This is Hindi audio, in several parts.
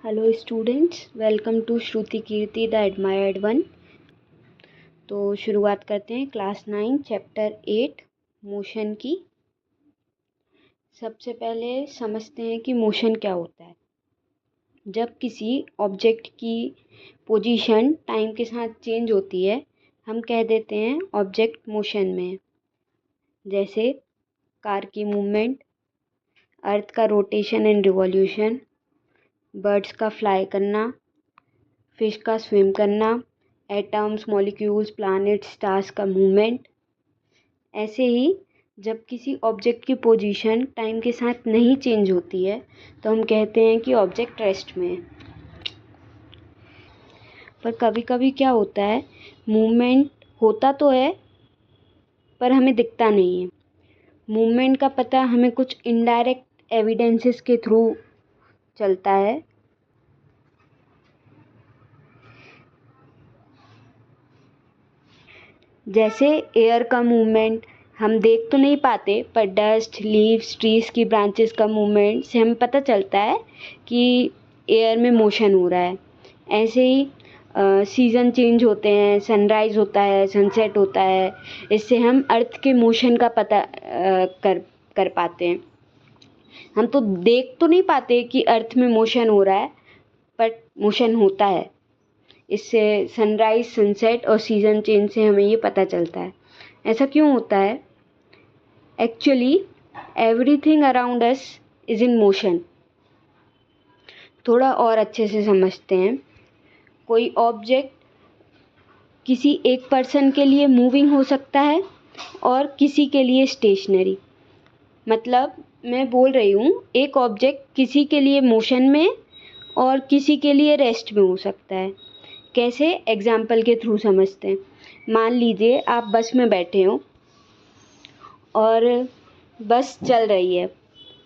Hello students, welcome to Shruti Kirti the admired one. तो शुरुआत करते हैं क्लास 9 चैप्टर 8 मोशन की। सबसे पहले समझते हैं कि मोशन क्या होता है। जब किसी ऑब्जेक्ट की पोजीशन टाइम के साथ चेंज होती है, हम कह देते हैं ऑब्जेक्ट मोशन में है। जैसे कार की मूवमेंट, अर्थ का रोटेशन एंड रिवॉल्यूशन, बर्ड्स का फ्लाई करना, फिश का स्विम करना, एटम्स, मॉलिक्यूल्स, प्लैनेट्स, स्टार्स का मूवमेंट। ऐसे ही जब किसी ऑब्जेक्ट की पोजीशन टाइम के साथ नहीं चेंज होती है तो हम कहते हैं कि ऑब्जेक्ट रेस्ट में है। पर कभी कभी क्या होता है, मूवमेंट होता तो है पर हमें दिखता नहीं है। मूवमेंट का पता हमें कुछ इनडायरेक्ट एविडेंसेस के थ्रू चलता है। जैसे एयर का मूवमेंट हम देख तो नहीं पाते, पर डस्ट, लीव्स, ट्रीज की ब्रांचेस का मूवमेंट से हमें पता चलता है कि एयर में मोशन हो रहा है। ऐसे ही सीज़न चेंज होते हैं, सनराइज़ होता है, सनसेट होता है। इससे हम अर्थ के मोशन का पता कर पाते हैं। हम तो देख तो नहीं पाते कि अर्थ में मोशन हो रहा है, पर मोशन होता है। इससे सनराइज, सनसेट और सीज़न चेंज से हमें ये पता चलता है। ऐसा क्यों होता है? Actually everything around us is in motion. थोड़ा और अच्छे से समझते हैं। कोई ऑब्जेक्ट किसी एक पर्सन के लिए मूविंग हो सकता है और किसी के लिए स्टेशनरी। मतलब मैं बोल रही हूँ, एक ऑब्जेक्ट किसी के लिए मोशन में और किसी के लिए रेस्ट में हो सकता है। कैसे? एग्जाम्पल के थ्रू समझते हैं। मान लीजिए आप बस में बैठे हो और बस चल रही है,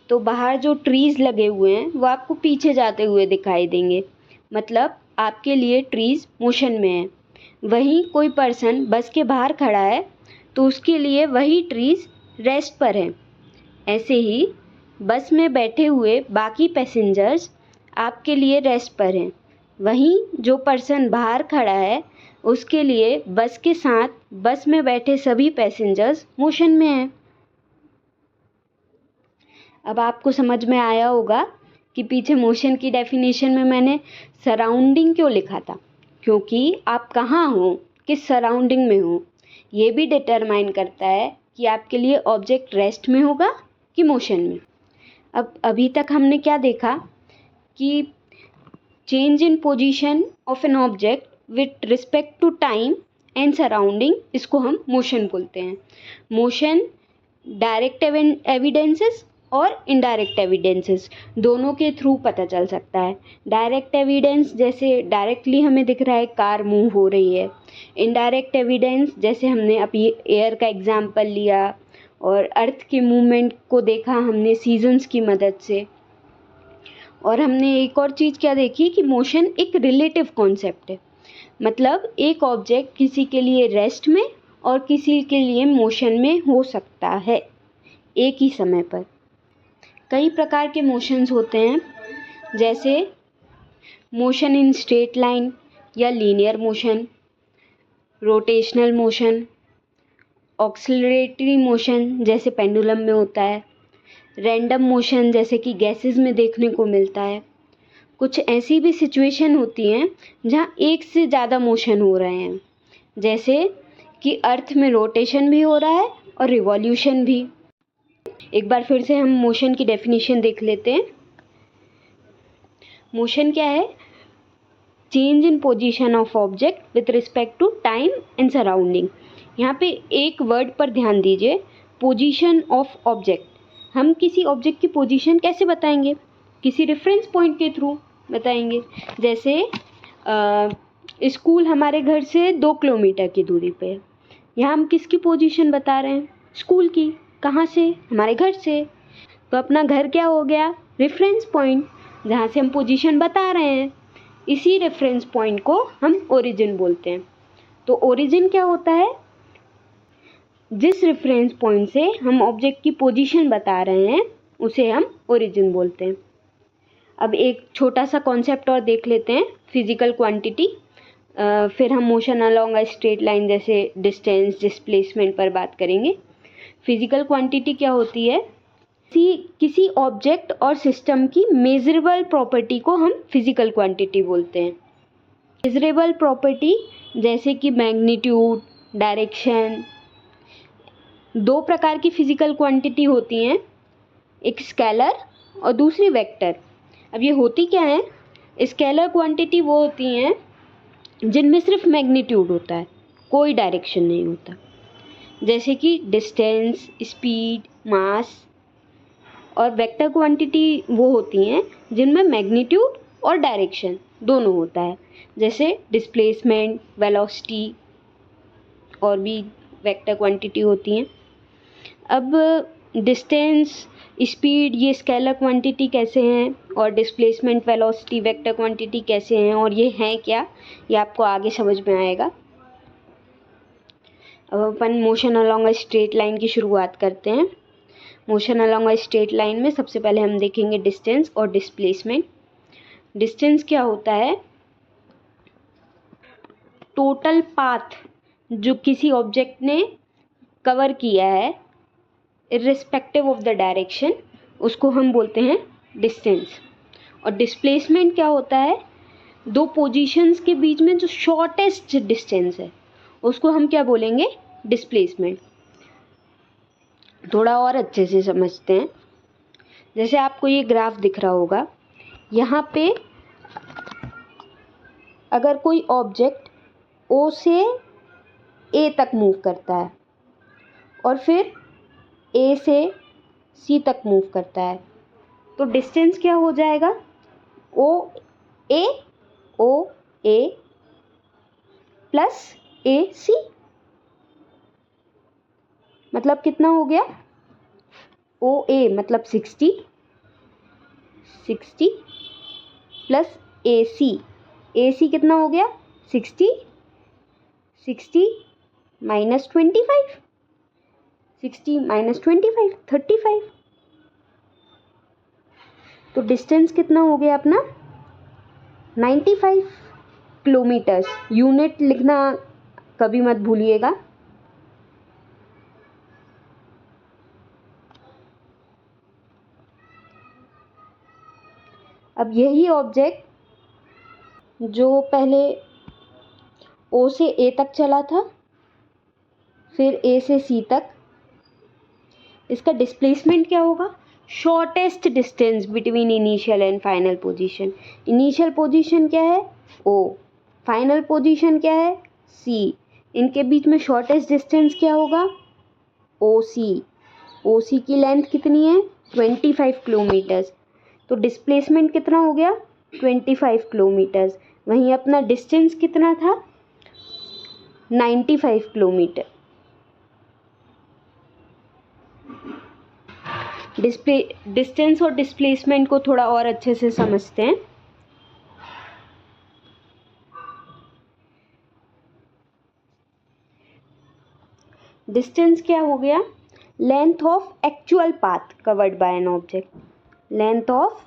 तो बाहर जो ट्रीज़ लगे हुए हैं वो आपको पीछे जाते हुए दिखाई देंगे। मतलब आपके लिए ट्रीज़ मोशन में है। वहीं कोई पर्सन बस के बाहर खड़ा है तो उसके लिए वही ट्रीज़ रेस्ट पर हैं। ऐसे ही बस में बैठे हुए बाकी पैसेंजर्स आपके लिए रेस्ट पर हैं। वहीं जो पर्सन बाहर खड़ा है उसके लिए बस के साथ बस में बैठे सभी पैसेंजर्स मोशन में हैं। अब आपको समझ में आया होगा कि पीछे मोशन की डेफिनेशन में मैंने सराउंडिंग क्यों लिखा था। क्योंकि आप कहाँ हो, किस सराउंडिंग में हो, ये भी डिटरमाइन करता है कि आपके लिए ऑब्जेक्ट रेस्ट में होगा कि मोशन में। अब अभी तक हमने क्या देखा कि change in position of an object with respect to time and surrounding, इसको हम मोशन बोलते हैं। मोशन डायरेक्ट एविडेंसेस और इनडायरेक्ट एविडेंसेस दोनों के थ्रू पता चल सकता है। डायरेक्ट एविडेंस जैसे डायरेक्टली हमें दिख रहा है कार मूव हो रही है। इनडायरेक्ट एविडेंस जैसे हमने अभी एयर का एग्जाम्पल लिया और अर्थ के मूवमेंट को देखा हमने सीजन्स की मदद से। और हमने एक और चीज़ क्या देखी कि मोशन एक रिलेटिव कॉन्सेप्ट है। मतलब एक ऑब्जेक्ट किसी के लिए रेस्ट में और किसी के लिए मोशन में हो सकता है एक ही समय पर। कई प्रकार के मोशंस होते हैं, जैसे मोशन इन स्ट्रेट लाइन या linear motion, rotational motion, oscillatory motion जैसे पेंडुलम में होता है, रैंडम मोशन जैसे कि गैसेस में देखने को मिलता है। कुछ ऐसी भी सिचुएशन होती हैं जहाँ एक से ज़्यादा मोशन हो रहे हैं, जैसे कि अर्थ में रोटेशन भी हो रहा है और रिवॉल्यूशन भी। एक बार फिर से हम मोशन की डेफिनेशन देख लेते हैं। मोशन क्या है? Change in position of object with respect to time and surrounding. यहाँ पे एक वर्ड पर ध्यान दीजिए, पोजीशन ऑफ ऑब्जेक्ट। हम किसी ऑब्जेक्ट की पोजीशन कैसे बताएंगे? किसी रेफरेंस पॉइंट के थ्रू बताएंगे। जैसे स्कूल हमारे घर से 2 किलोमीटर की दूरी पे है। यहाँ हम किसकी पोजीशन बता रहे हैं? स्कूल की। कहाँ से? हमारे घर से। तो अपना घर क्या हो गया? रेफरेंस पॉइंट, जहाँ से हम पोजीशन बता रहे हैं। इसी रेफरेंस पॉइंट को हम ओरिजिन बोलते हैं। तो ओरिजिन क्या होता है? जिस रेफरेंस पॉइंट से हम ऑब्जेक्ट की पोजीशन बता रहे हैं उसे हम ओरिजिन बोलते हैं। अब एक छोटा सा कॉन्सेप्ट और देख लेते हैं, फिजिकल क्वांटिटी। फिर हम motion along a straight line जैसे डिस्टेंस, डिस्प्लेसमेंट पर बात करेंगे। फिजिकल क्वांटिटी क्या होती है? किसी ऑब्जेक्ट और सिस्टम की मेजरेबल प्रॉपर्टी को हम फिजिकल क्वांटिटी बोलते हैं। मेजरेबल प्रॉपर्टी जैसे कि मैग्नीट्यूड, डायरेक्शन। दो प्रकार की फिजिकल क्वांटिटी होती हैं, एक स्केलर और दूसरी वेक्टर। अब ये होती क्या है? स्केलर क्वांटिटी वो होती हैं जिनमें सिर्फ मैग्नीट्यूड होता है, कोई डायरेक्शन नहीं होता, जैसे कि डिस्टेंस, स्पीड, मास। और वेक्टर क्वांटिटी वो होती हैं जिनमें मैग्नीट्यूड और डायरेक्शन दोनों होता है, जैसे डिस्प्लेसमेंट, वेलोसिटी और भी वेक्टर क्वांटिटी होती हैं। अब डिस्टेंस, स्पीड ये स्केलर क्वांटिटी कैसे हैं और डिस्प्लेसमेंट, वेलोसिटी वेक्टर क्वांटिटी कैसे हैं और ये हैं क्या, ये आपको आगे समझ में आएगा। अब अपन motion along a straight line की शुरुआत करते हैं। Motion along a straight line में सबसे पहले हम देखेंगे डिस्टेंस और डिस्प्लेसमेंट। डिस्टेंस क्या होता है? टोटल पाथ जो किसी ऑब्जेक्ट ने कवर किया है इर्रिस्पेक्टिव ऑफ द डायरेक्शन, उसको हम बोलते हैं डिस्टेंस। और डिस्प्लेसमेंट क्या होता है? दो पोजीशंस के बीच में जो शॉर्टेस्ट डिस्टेंस है उसको हम क्या बोलेंगे? डिस्प्लेसमेंट। थोड़ा और अच्छे से समझते हैं। जैसे आपको ये ग्राफ दिख रहा होगा, यहाँ पे अगर कोई ऑब्जेक्ट O से A तक मूव करता है और फिर A से C तक मूव करता है, तो डिस्टेंस क्या हो जाएगा? ओ ए प्लस AC। मतलब कितना हो गया? OA मतलब 60 प्लस AC कितना हो गया? 60 माइनस 25, 60 माइनस 25 35। तो डिस्टेंस कितना हो गया अपना? 95 किलोमीटर्स। यूनिट लिखना कभी मत भूलिएगा। अब यही ऑब्जेक्ट जो पहले O से A तक चला था, फिर A से C तक, इसका डिस्प्लेसमेंट क्या होगा? Shortest distance between initial and final position. Initial position क्या है? O, फाइनल पोजीशन क्या है? C। इनके बीच में शॉर्टेस्ट डिस्टेंस क्या होगा? OC की लेंथ कितनी है? 25 किलोमीटर्स। तो डिस्प्लेसमेंट कितना हो गया? 25 किलोमीटर्स। वहीं अपना डिस्टेंस कितना था? 95 किलोमीटर। डिस्टेंस और डिस्प्लेसमेंट को थोड़ा और अच्छे से समझते हैं। डिस्टेंस क्या हो गया? Length of actual path covered by an object. Length of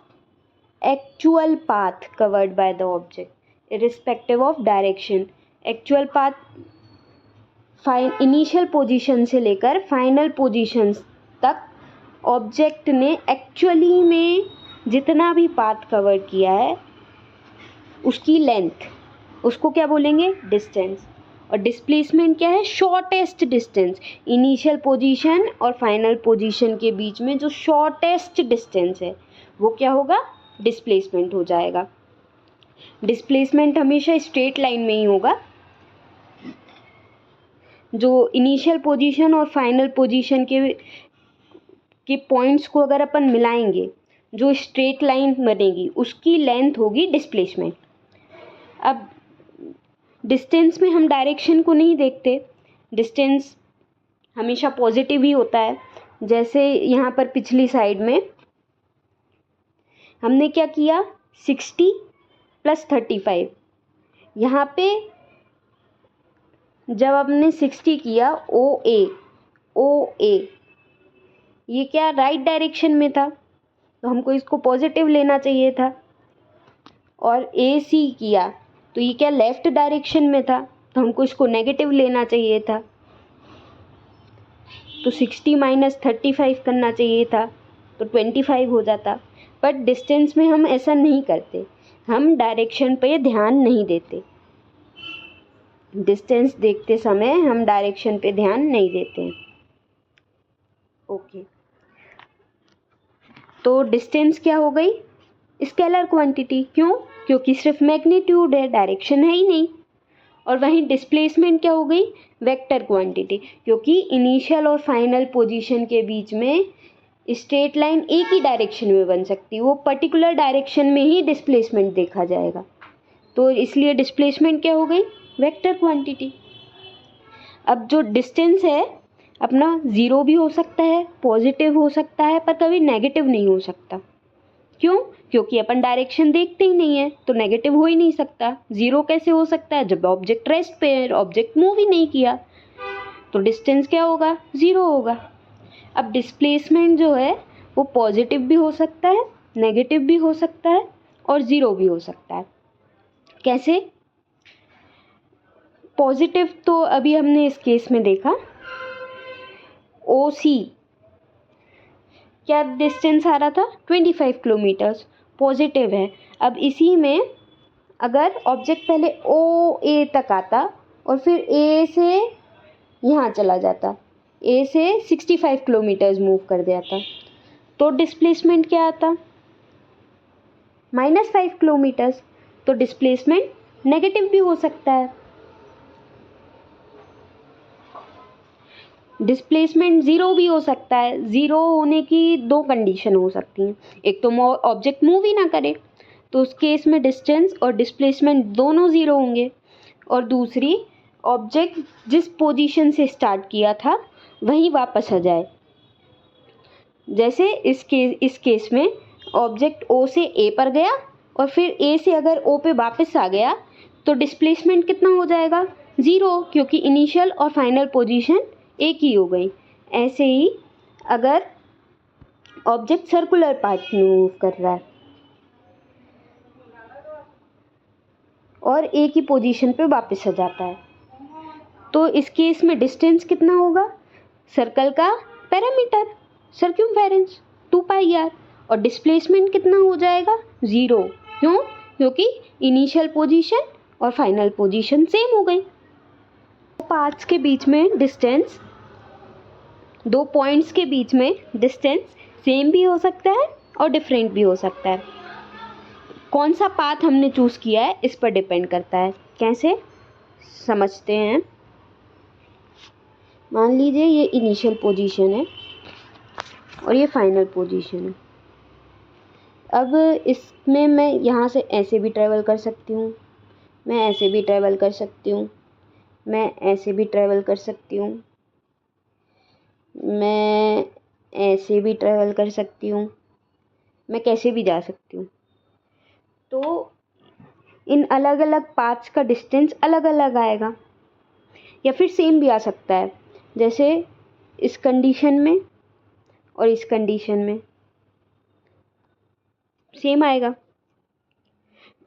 actual path covered by the object irrespective of direction. Actual path initial position से लेकर फाइनल पोजीशन तक ऑब्जेक्ट ने एक्चुअली में जितना भी पाथ कवर किया है उसकी लेंथ, उसको क्या बोलेंगे? डिस्टेंस। और डिस्प्लेसमेंट क्या है? Shortest distance. इनिशियल पोजीशन और फाइनल पोजीशन के बीच में जो शॉर्टेस्ट डिस्टेंस है वो क्या होगा? डिस्प्लेसमेंट हो जाएगा। डिस्प्लेसमेंट हमेशा स्ट्रेट लाइन में ही होगा। जो इनिशियल पोजीशन और फाइनल पोजीशन के पॉइंट्स को अगर अपन मिलाएंगे, जो स्ट्रेट लाइन बनेगी उसकी लेंथ होगी डिस्प्लेसमेंट। अब डिस्टेंस में हम डायरेक्शन को नहीं देखते, डिस्टेंस हमेशा पॉजिटिव ही होता है। जैसे यहाँ पर पिछली साइड में हमने क्या किया? 60 प्लस 35। यहाँ पे जब हमने 60 किया, OA ये क्या राइट डायरेक्शन में था, तो हमको इसको पॉजिटिव लेना चाहिए था, और ए सी किया तो ये क्या लेफ्ट डायरेक्शन में था, तो हमको इसको नेगेटिव लेना चाहिए था। तो 60 - 35 करना चाहिए था, तो 25 हो जाता। बट डिस्टेंस में हम ऐसा नहीं करते, हम डायरेक्शन पे ध्यान नहीं देते। डिस्टेंस देखते समय हम डायरेक्शन पे ध्यान नहीं देते हैं। ओके, तो डिस्टेंस क्या हो गई? Scalar quantity. क्यों? क्योंकि सिर्फ मैग्नीट्यूड है, डायरेक्शन है ही नहीं। और वहीं डिस्प्लेसमेंट क्या हो गई? वेक्टर क्वांटिटी, क्योंकि इनिशियल और फाइनल पोजीशन के बीच में स्ट्रेट लाइन एक ही डायरेक्शन में बन सकती है, वो पर्टिकुलर डायरेक्शन में ही डिस्प्लेसमेंट देखा जाएगा। तो इसलिए डिस्प्लेसमेंट क्या हो गई? Vector quantity. अब जो डिस्टेंस है अपना ज़ीरो भी हो सकता है, पॉजिटिव हो सकता है, पर कभी नेगेटिव नहीं हो सकता। क्यों? क्योंकि अपन डायरेक्शन देखते ही नहीं है, तो नेगेटिव हो ही नहीं सकता। ज़ीरो कैसे हो सकता है? जब ऑब्जेक्ट रेस्ट पे है, ऑब्जेक्ट मूव ही नहीं किया, तो डिस्टेंस क्या होगा? ज़ीरो होगा। अब डिस्प्लेसमेंट जो है वो पॉजिटिव भी हो सकता है, नेगेटिव भी हो सकता है, और ज़ीरो भी हो सकता है। कैसे? पॉजिटिव तो अभी हमने इस केस में देखा, ओ सी क्या डिस्टेंस आ रहा था? 25 किलोमीटर्स, पॉजिटिव है। अब इसी में अगर ऑब्जेक्ट पहले ओ ए तक आता और फिर ए से यहाँ चला जाता, ए से 65 किलोमीटर्स मूव कर जाता, तो डिस्प्लेसमेंट क्या आता? -5 किलोमीटर्स। तो डिस्प्लेसमेंट नेगेटिव भी हो सकता है। डिस्प्लेसमेंट ज़ीरो भी हो सकता है। ज़ीरो होने की दो कंडीशन हो सकती हैं। एक तो ऑब्जेक्ट मूव ही ना करे, तो उस केस में डिस्टेंस और डिस्प्लेसमेंट दोनों ज़ीरो होंगे। और दूसरी, ऑब्जेक्ट जिस पोजीशन से स्टार्ट किया था वहीं वापस आ जाए। जैसे इस केस में ऑब्जेक्ट ओ से ए पर गया और फिर ए से अगर ओ पे वापस आ गया, तो डिस्प्लेसमेंट कितना हो जाएगा? ज़ीरो, क्योंकि इनिशियल और फाइनल पोजीशन एक ही हो गई। ऐसे ही अगर ऑब्जेक्ट सर्कुलर पाथ में मूव कर रहा है और एक ही पोजीशन पे वापस आ जाता है, तो इस केस में डिस्टेंस कितना होगा? सर्कल का पैरामीटर, सर्कम्फेरेंस 2πr, और डिस्प्लेसमेंट कितना हो जाएगा? ज़ीरो। क्यों? क्योंकि इनिशियल पोजीशन और फाइनल पोजीशन सेम हो गई। पाथ्स के बीच में डिस्टेंस, दो पॉइंट्स के बीच में डिस्टेंस सेम भी हो सकता है और डिफरेंट भी हो सकता है। कौन सा पाथ हमने चूज़ किया है इस पर डिपेंड करता है। कैसे समझते हैं? मान लीजिए ये इनिशियल पोजीशन है और ये फाइनल पोजीशन है। अब इसमें मैं यहाँ से ऐसे भी ट्रैवल कर सकती हूँ, मैं ऐसे भी ट्रैवल कर सकती हूँ, मैं ऐसे भी ट्रैवल कर सकती हूँ, मैं ऐसे भी ट्रैवल कर सकती हूँ, मैं कैसे भी जा सकती हूँ। तो इन अलग अलग पाथ्स का डिस्टेंस अलग अलग आएगा, या फिर सेम भी आ सकता है। जैसे इस कंडीशन में और इस कंडीशन में सेम आएगा,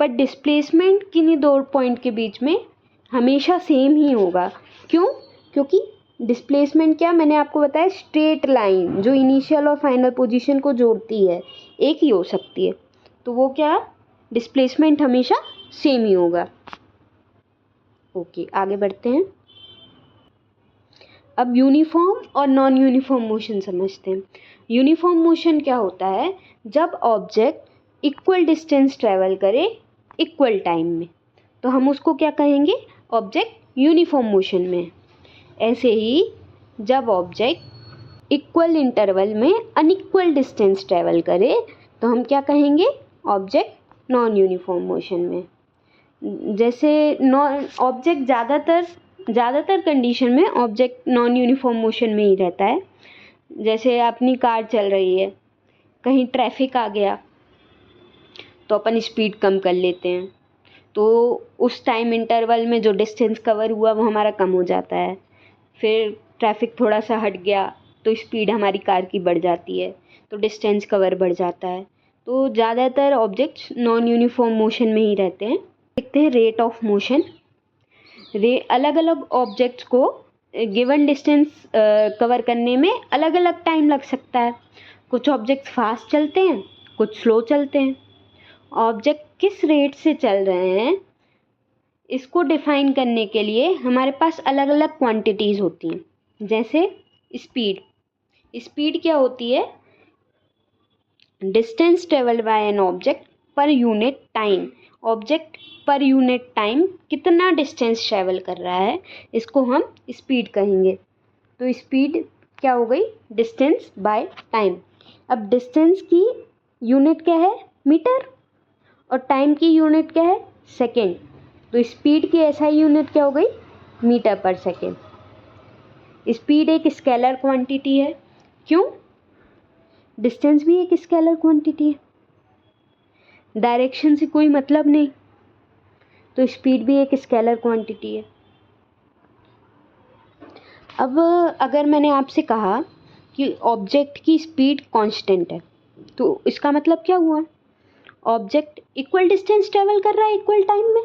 पर डिस्प्लेसमेंट किन्हीं दो पॉइंट के बीच में हमेशा सेम ही होगा। क्यों? क्योंकि डिस्प्लेसमेंट क्या, मैंने आपको बताया, स्ट्रेट लाइन जो इनिशियल और फाइनल पोजीशन को जोड़ती है एक ही हो सकती है, तो वो क्या, डिस्प्लेसमेंट हमेशा सेम ही होगा। ओके, आगे बढ़ते हैं। अब यूनिफॉर्म और नॉन यूनिफॉर्म मोशन समझते हैं। यूनिफॉर्म मोशन क्या होता है? जब ऑब्जेक्ट इक्वल डिस्टेंस ट्रैवल करे इक्वल टाइम में, तो हम उसको क्या कहेंगे? ऑब्जेक्ट यूनिफॉर्म मोशन में। ऐसे ही जब ऑब्जेक्ट इक्वल इंटरवल में अनइक्वल डिस्टेंस ट्रैवल करे तो हम क्या कहेंगे? ऑब्जेक्ट नॉन यूनिफॉर्म मोशन में। जैसे ऑब्जेक्ट ज़्यादातर कंडीशन में ऑब्जेक्ट नॉन यूनिफॉर्म मोशन में ही रहता है। जैसे अपनी कार चल रही है, कहीं ट्रैफिक आ गया तो अपन स्पीड कम कर लेते हैं, तो उस टाइम इंटरवल में जो डिस्टेंस कवर हुआ वो हमारा कम हो जाता है। फिर ट्रैफिक थोड़ा सा हट गया तो स्पीड हमारी कार की बढ़ जाती है, तो डिस्टेंस कवर बढ़ जाता है। तो ज़्यादातर ऑब्जेक्ट्स नॉन यूनिफॉर्म मोशन में ही रहते हैं। देखते हैं रेट ऑफ मोशन। अलग अलग ऑब्जेक्ट्स को गिवन डिस्टेंस कवर करने में अलग अलग टाइम लग सकता है। कुछ ऑब्जेक्ट्स फास्ट चलते हैं, कुछ स्लो चलते हैं। ऑब्जेक्ट किस रेट से चल रहे हैं इसको डिफाइन करने के लिए हमारे पास अलग अलग क्वांटिटीज़ होती हैं। जैसे स्पीड। स्पीड क्या होती है? Distance travelled by an object per unit time. Object per unit time कितना डिस्टेंस ट्रेवल कर रहा है इसको हम स्पीड कहेंगे। तो स्पीड क्या हो गई? Distance by time. अब डिस्टेंस की यूनिट क्या है? मीटर। और टाइम की यूनिट क्या है? सेकेंड। तो स्पीड की एसआई यूनिट क्या हो गई? Metre per second. स्पीड एक स्केलर क्वांटिटी है। क्यों? डिस्टेंस भी एक स्केलर क्वांटिटी है। डायरेक्शन से कोई मतलब नहीं, तो स्पीड भी एक स्केलर क्वांटिटी है। अब अगर मैंने आपसे कहा कि ऑब्जेक्ट की स्पीड कांस्टेंट है, तो इसका मतलब क्या हुआ? ऑब्जेक्ट इक्वल डिस्टेंस ट्रेवल कर रहा है इक्वल टाइम में,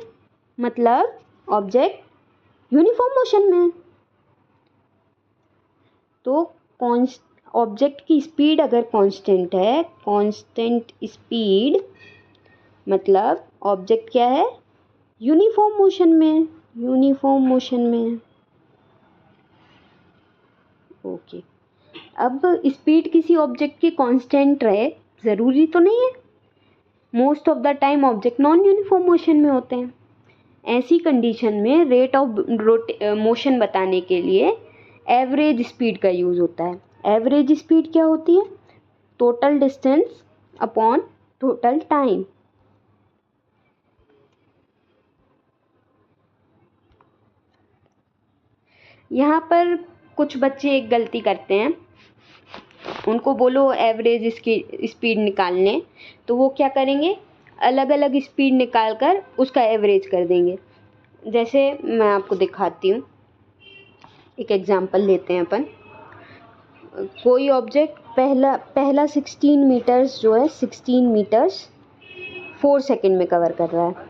मतलब ऑब्जेक्ट यूनिफॉर्म मोशन में है। तो ऑब्जेक्ट की स्पीड अगर कांस्टेंट है, कांस्टेंट स्पीड मतलब ऑब्जेक्ट क्या है? यूनिफॉर्म मोशन में। यूनिफॉर्म मोशन में। ओके। अब स्पीड किसी ऑब्जेक्ट की कांस्टेंट रहे ज़रूरी तो नहीं है। Most of the time object non uniform motion में होते हैं। ऐसी कंडीशन में रेट ऑफ मोशन बताने के लिए एवरेज स्पीड का यूज़ होता है। एवरेज स्पीड क्या होती है? Total distance upon total time. यहाँ पर कुछ बच्चे एक गलती करते हैं, उनको बोलो एवरेज इसकी स्पीड निकालने, तो वो क्या करेंगे? अलग अलग स्पीड निकाल कर उसका एवरेज कर देंगे। जैसे मैं आपको दिखाती हूँ, एक एग्जांपल लेते हैं अपन। कोई ऑब्जेक्ट पहला 16 मीटर्स जो है 16 मीटर्स 4 सेकेंड में कवर कर रहा है,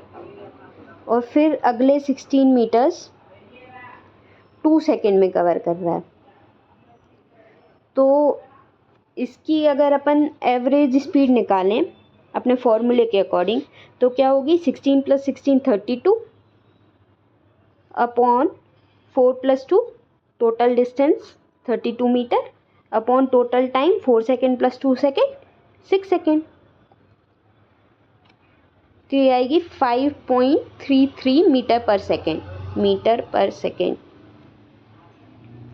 और फिर अगले 16 मीटर्स 2 सेकेंड में कवर कर रहा है। तो इसकी अगर अपन एवरेज स्पीड निकालें अपने फॉर्मूले के अकॉर्डिंग, तो क्या होगी? 16 + 16 32 upon 4 + 2 total distance 32 metre upon total time 4 second + 2 second 6 second. तो ये आएगी 5.33 metre per second. Metre per second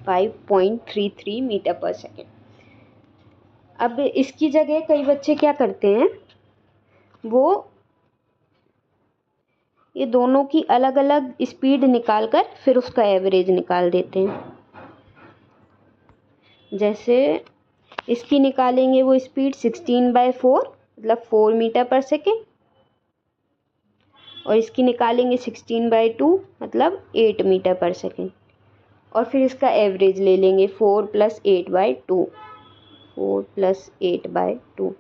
5.33 metre per second. अब इसकी जगह कई बच्चे क्या करते हैं, वो ये दोनों की अलग अलग स्पीड निकाल कर फिर उसका एवरेज निकाल देते हैं। जैसे इसकी निकालेंगे वो स्पीड 16/4 मतलब 4 मीटर पर सेकेंड, और इसकी निकालेंगे 16/2 मतलब 8 मीटर पर सेकेंड, और फिर इसका एवरेज ले लेंगे 4 + 8/2 4 + 8/2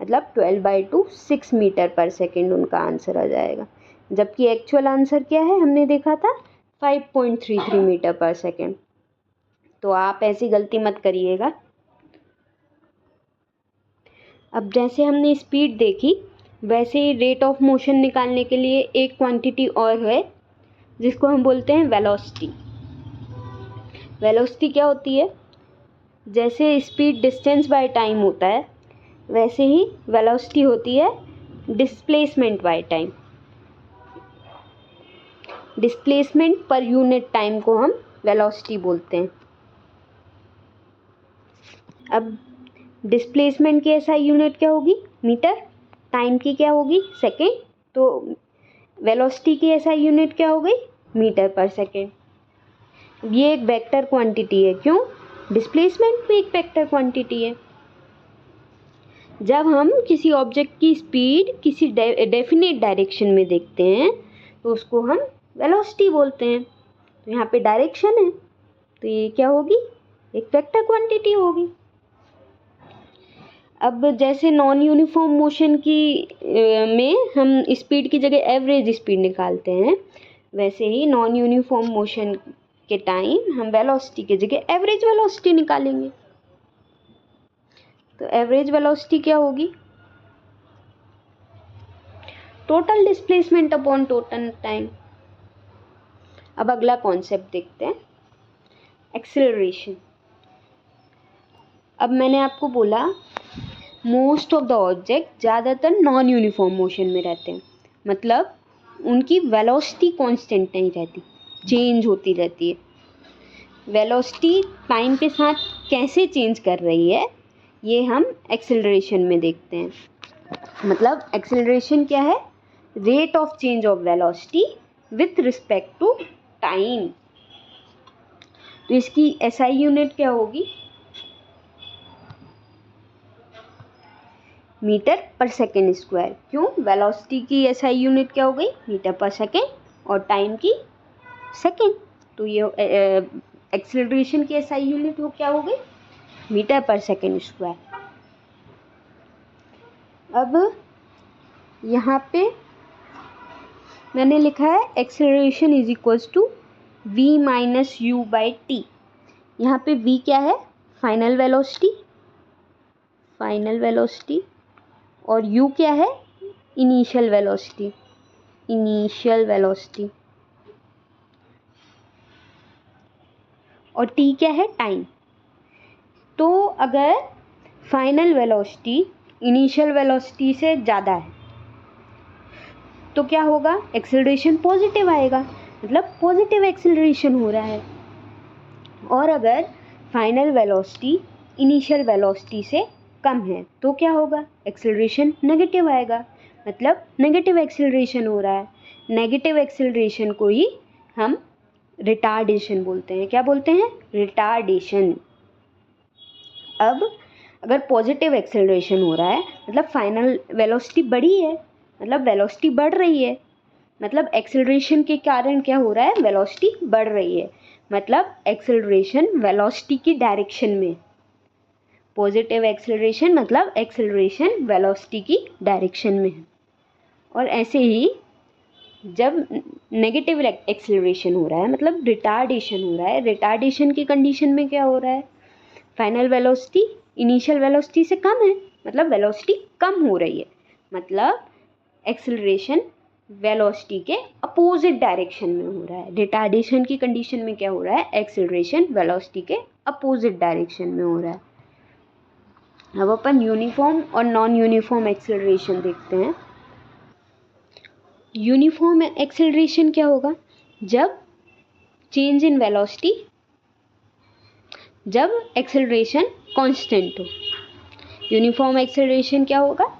मतलब 12/2 6 मीटर पर सेकेंड उनका आंसर आ जाएगा। जबकि एक्चुअल आंसर क्या है? हमने देखा था 5.33 मीटर पर सेकेंड। तो आप ऐसी गलती मत करिएगा। अब जैसे हमने स्पीड देखी, वैसे ही रेट ऑफ मोशन निकालने के लिए एक क्वांटिटी और है जिसको हम बोलते हैं वेलोसिटी। वेलोसिटी क्या होती है? जैसे स्पीड डिस्टेंस बाय टाइम होता है, वैसे ही वेलोसिटी होती है displacement by time. Displacement per unit time को हम वेलोसिटी बोलते हैं। अब डिस्प्लेसमेंट की एसआई यूनिट क्या होगी? मीटर। टाइम की क्या होगी? सेकेंड। तो वेलोसिटी की एसआई यूनिट क्या हो गई? Metre per second. ये एक वेक्टर क्वांटिटी है। क्यों? डिस्प्लेसमेंट भी एक वेक्टर क्वांटिटी है। जब हम किसी ऑब्जेक्ट की स्पीड किसी डेफिनेट डायरेक्शन में देखते हैं तो उसको हम वेलोसिटी बोलते हैं। तो यहाँ पे डायरेक्शन है, तो ये क्या होगी? एक वेक्टर क्वांटिटी होगी। अब जैसे नॉन यूनिफॉर्म मोशन की में हम स्पीड की जगह एवरेज स्पीड निकालते हैं, वैसे ही नॉन यूनिफॉर्म मोशन के टाइम हम वेलोसिटी की जगह एवरेज वेलोसिटी निकालेंगे। तो एवरेज वेलोसिटी क्या होगी? Total displacement upon total time. अब अगला कॉन्सेप्ट देखते हैं, एक्सेलरेशन। अब मैंने आपको बोला मोस्ट ऑफ द ऑब्जेक्ट ज़्यादातर नॉन यूनिफॉर्म मोशन में रहते हैं, मतलब उनकी वेलोसिटी कांस्टेंट नहीं रहती, चेंज होती रहती है। वेलोसिटी टाइम के साथ कैसे चेंज कर रही है ये हम एक्सेलरेशन में देखते हैं। मतलब एक्सेलरेशन क्या है? Rate of change of velocity with respect to time. तो इसकी एसआई यूनिट क्या होगी? Metre per second square. क्यों? वेलोसिटी की एसआई यूनिट क्या हो गई? मीटर पर सेकेंड, और टाइम की सेकेंड। तो ये एक्सेलरेशन की एसआई यूनिट हो क्या हो गई? Metre per second square. अब यहाँ पे मैंने लिखा है acceleration is equals to v minus u by t. यहाँ पे v क्या है? फाइनल वेलोसिटी, और u क्या है? इनिशियल वेलोसिटी, और t क्या है? टाइम। तो अगर फाइनल वेलोसिटी इनिशियल वेलोसिटी से ज़्यादा है तो क्या होगा? एक्सेलरेशन पॉजिटिव आएगा, मतलब पॉजिटिव एक्सेलरेशन हो रहा है। और अगर फाइनल वेलोसिटी इनिशियल वेलोसिटी से कम है तो क्या होगा? एक्सेलरेशन नेगेटिव आएगा, मतलब नेगेटिव एक्सेलरेशन हो रहा है। नेगेटिव एक्सेलरेशन को ही हम रिटार्डेशन बोलते हैं। क्या बोलते हैं? रिटार्डेशन। अब अगर पॉजिटिव एक्सेलरेशन हो रहा है मतलब फाइनल वेलोसिटी बढ़ी है, मतलब वेलोसिटी बढ़ रही है, मतलब एक्सेलरेशन के कारण क्या हो रहा है? वेलोसिटी बढ़ रही है, मतलब एक्सेलरेशन वेलोसिटी की डायरेक्शन में। पॉजिटिव एक्सेलरेशन मतलब एक्सेलरेशन वेलोसिटी की डायरेक्शन में है। और ऐसे ही जब नेगेटिव एक्सेलरेशन हो रहा है मतलब रिटार्डेशन हो रहा है, रिटार्डेशन की कंडीशन में क्या हो रहा है? फाइनल वेलोसिटी इनिशियल वेलोसिटी से कम है, मतलब वेलोसिटी कम हो रही है, मतलब एक्सेलरेशन वेलोसिटी के अपोजिट डायरेक्शन में हो रहा है। रिटार्डेशन की कंडीशन में क्या हो रहा है? एक्सेलरेशन वेलोसिटी के अपोजिट डायरेक्शन में हो रहा है। अब अपन यूनिफॉर्म और नॉन यूनिफॉर्म एक्सेलरेशन देखते हैं। यूनिफॉर्म एक्सेलरेशन क्या होगा? जब चेंज इन वेलोसिटी, जब एक्सेलरेशन कांस्टेंट हो। यूनिफॉर्म एक्सेलरेशन क्या होगा?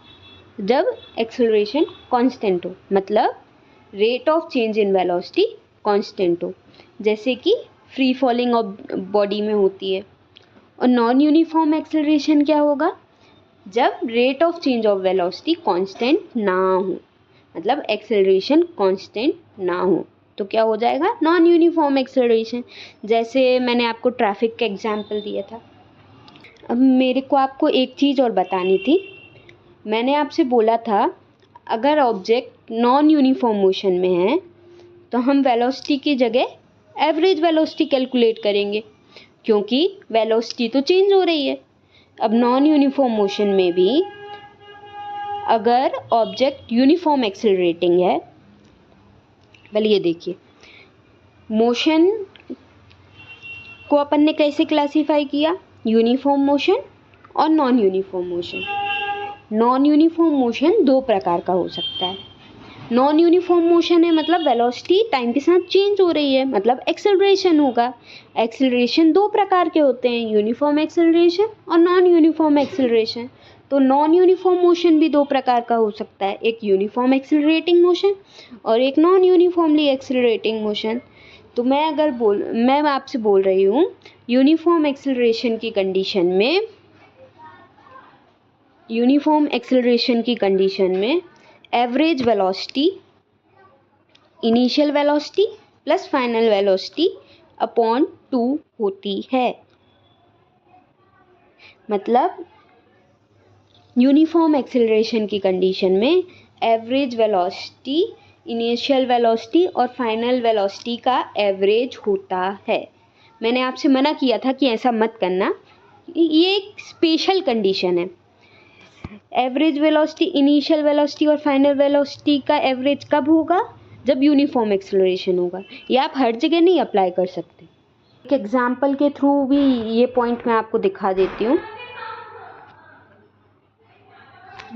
जब एक्सेलरेशन कांस्टेंट हो, मतलब rate of change in velocity constant हो, जैसे कि फ्री फॉलिंग ऑफ बॉडी में होती है। और नॉन यूनिफॉर्म एक्सेलरेशन क्या होगा? जब rate of change of velocity constant ना हो, मतलब एक्सेलरेशन कांस्टेंट ना हो, तो क्या हो जाएगा? Non uniform acceleration. जैसे मैंने आपको ट्रैफिक का एग्जांपल दिया था। अब मेरे को आपको एक चीज़ और बतानी थी। मैंने आपसे बोला था अगर ऑब्जेक्ट नॉन यूनिफॉर्म मोशन में है तो हम वेलोसिटी की जगह एवरेज वेलोसिटी कैलकुलेट करेंगे, क्योंकि वेलोसिटी तो चेंज हो रही है। अब नॉन यूनिफॉर्म मोशन में भी अगर ऑब्जेक्ट यूनिफॉर्म एक्सेलरेटिंग है, पहले ये देखिए, मोशन को अपन ने कैसे क्लासीफाई किया? यूनिफॉर्म मोशन और non uniform motion. Non uniform motion दो प्रकार का हो सकता है। नॉन यूनिफॉर्म मोशन है मतलब वेलोसिटी टाइम के साथ चेंज हो रही है, मतलब एक्सेलरेशन होगा। एक्सेलरेशन दो प्रकार के होते हैं, यूनिफॉर्म एक्सेलरेशन और नॉन यूनिफॉर्म एक्सेलरेशन। तो नॉन यूनिफॉर्म मोशन भी दो प्रकार का हो सकता है, एक यूनिफॉर्म एक्सेलरेटिंग मोशन और एक नॉन यूनिफॉर्मली एक्सेलरेटिंग मोशन। तो मैं आपसे बोल रही हूँ यूनिफॉर्म एक्सेलरेशन की कंडीशन में average velocity initial velocity plus final velocity upon 2 होती है। मतलब यूनिफॉर्म एक्सेलरेशन की कंडीशन में एवरेज वेलोसिटी, इनिशियल वेलोसिटी और फाइनल वेलोसिटी का एवरेज होता है। मैंने आपसे मना किया था कि ऐसा मत करना, ये एक स्पेशल कंडीशन है। एवरेज वेलोसिटी, इनिशियल वेलोसिटी और फाइनल वेलोसिटी का एवरेज कब होगा? जब यूनिफॉर्म एक्सेलरेशन होगा। ये आप हर जगह नहीं अप्लाई कर सकते। एक एग्जाम्पल के थ्रू भी ये पॉइंट मैं आपको दिखा देती हूँ।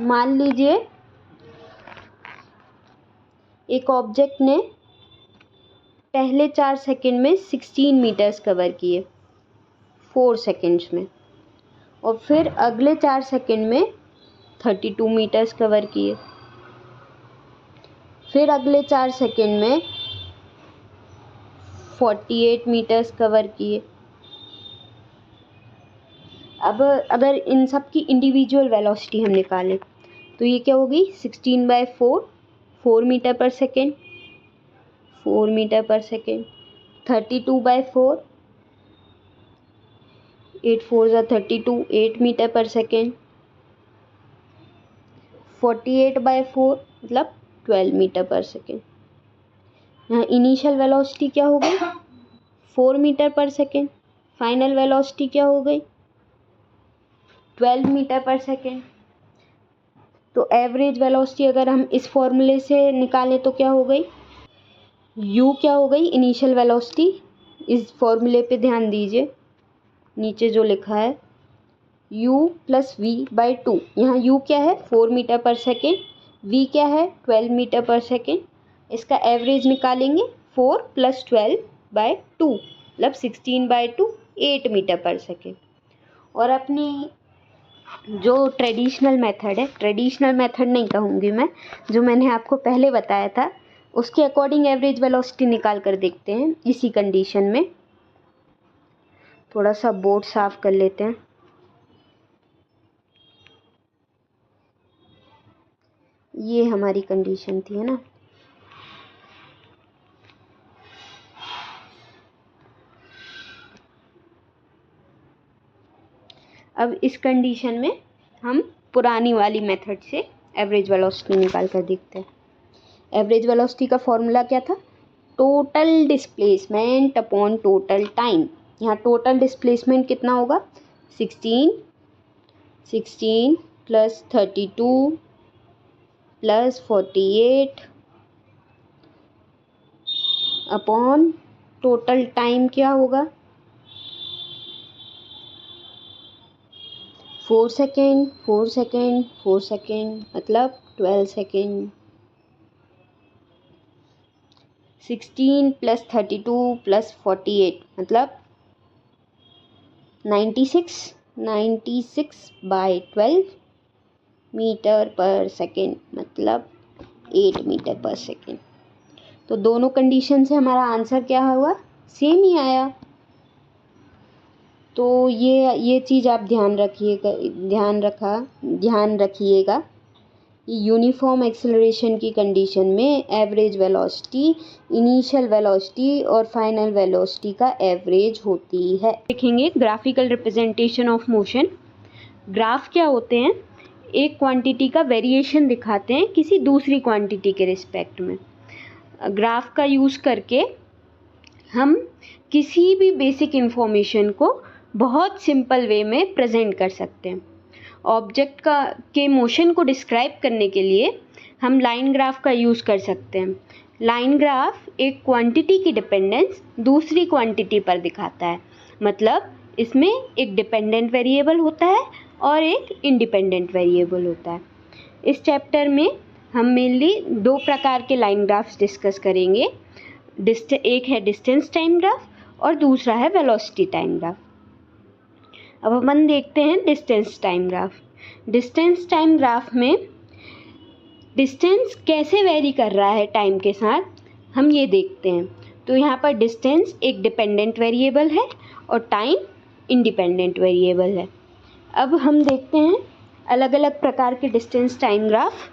मान लीजिए एक ऑब्जेक्ट ने पहले 4 सेकंड में 16 मीटर्स कवर किए 4 सेकंड्स में, और फिर अगले 4 सेकंड में 32 मीटर्स कवर किए, फिर अगले 4 सेकंड में 48 मीटर्स कवर किए। अब अगर इन सब की इंडिविजुअल वेलोसिटी हम निकालें तो ये क्या होगी? 16/4 4 metre per second, 4 metre per second. 32/4 8 4 32 8 metre per second. 48/4 मतलब 12 मीटर पर सेकेंड। यहाँ इनिशियल वेलोसिटी क्या हो गई? 4 metre per second. Final velocity क्या हो गई? 12 मीटर पर सेकेंड। तो एवरेज वेलोसिटी अगर हम इस फॉर्मूले से निकालें तो क्या हो गई? u क्या हो गई? Initial velocity. इस फॉर्मूले पे ध्यान दीजिए, नीचे जो लिखा है u + v/2। यहाँ u क्या है? 4 मीटर पर सेकेंड। v क्या है? 12 मीटर पर सेकेंड। इसका एवरेज निकालेंगे 4 + 12/2 मतलब 16/2 8 मीटर पर सेकेंड। और अपनी जो ट्रेडिशनल मेथड है, ट्रेडिशनल मेथड नहीं कहूँगी मैं, जो मैंने आपको पहले बताया था, उसके अकॉर्डिंग एवरेज वेलोसिटी निकाल कर देखते हैं इसी कंडीशन में। थोड़ा सा बोर्ड साफ कर लेते हैं। ये हमारी कंडीशन थी, है ना। अब इस कंडीशन में हम पुरानी वाली मेथड से एवरेज वेलोसिटी निकाल कर देखते हैं। एवरेज वेलोसिटी का फॉर्मूला क्या था? Total displacement upon total time. यहाँ टोटल डिस्प्लेसमेंट कितना होगा? 16 + 32 + 48 अपॉन टोटल टाइम क्या होगा? 4 सेकेंड 4 सेकेंड 4 सेकेंड मतलब 12 सेकेंड। 16 + 32 + 48 मतलब 96/12 मीटर पर सेकेंड मतलब 8 मीटर पर सेकेंड। तो दोनों कंडीशन से हमारा आंसर क्या हुआ? सेम ही आया। तो ये चीज़ आप ध्यान रखिएगा। यूनिफॉर्म एक्सेलरेशन की कंडीशन में एवरेज वेलोसिटी, इनिशियल वेलोसिटी और फाइनल वेलोसिटी का एवरेज होती है। देखेंगे graphical representation of motion. Graph क्या होते हैं? एक क्वांटिटी का वेरिएशन दिखाते हैं किसी दूसरी क्वांटिटी के रिस्पेक्ट में। ग्राफ का यूज़ करके हम किसी भी बेसिक इंफॉर्मेशन को बहुत सिंपल वे में प्रेजेंट कर सकते हैं। ऑब्जेक्ट के मोशन को डिस्क्राइब करने के लिए हम लाइन ग्राफ का यूज़ कर सकते हैं। लाइन ग्राफ एक क्वांटिटी की डिपेंडेंस दूसरी क्वांटिटी पर दिखाता है। मतलब इसमें एक डिपेंडेंट वेरिएबल होता है और एक इंडिपेंडेंट वेरिएबल होता है। इस चैप्टर में हम मेनली 2 प्रकार के लाइन ग्राफ्स डिस्कस करेंगे। एक है डिस्टेंस टाइम ग्राफ और दूसरा है वेलोसिटी टाइम ग्राफ। अब अपन देखते हैं distance time graph. Distance time graph में डिस्टेंस कैसे वेरी कर रहा है टाइम के साथ, हम ये देखते हैं। तो यहाँ पर डिस्टेंस एक डिपेंडेंट वेरिएबल है और टाइम इंडिपेंडेंट वेरिएबल है। अब हम देखते हैं अलग अलग प्रकार के डिस्टेंस टाइम ग्राफ।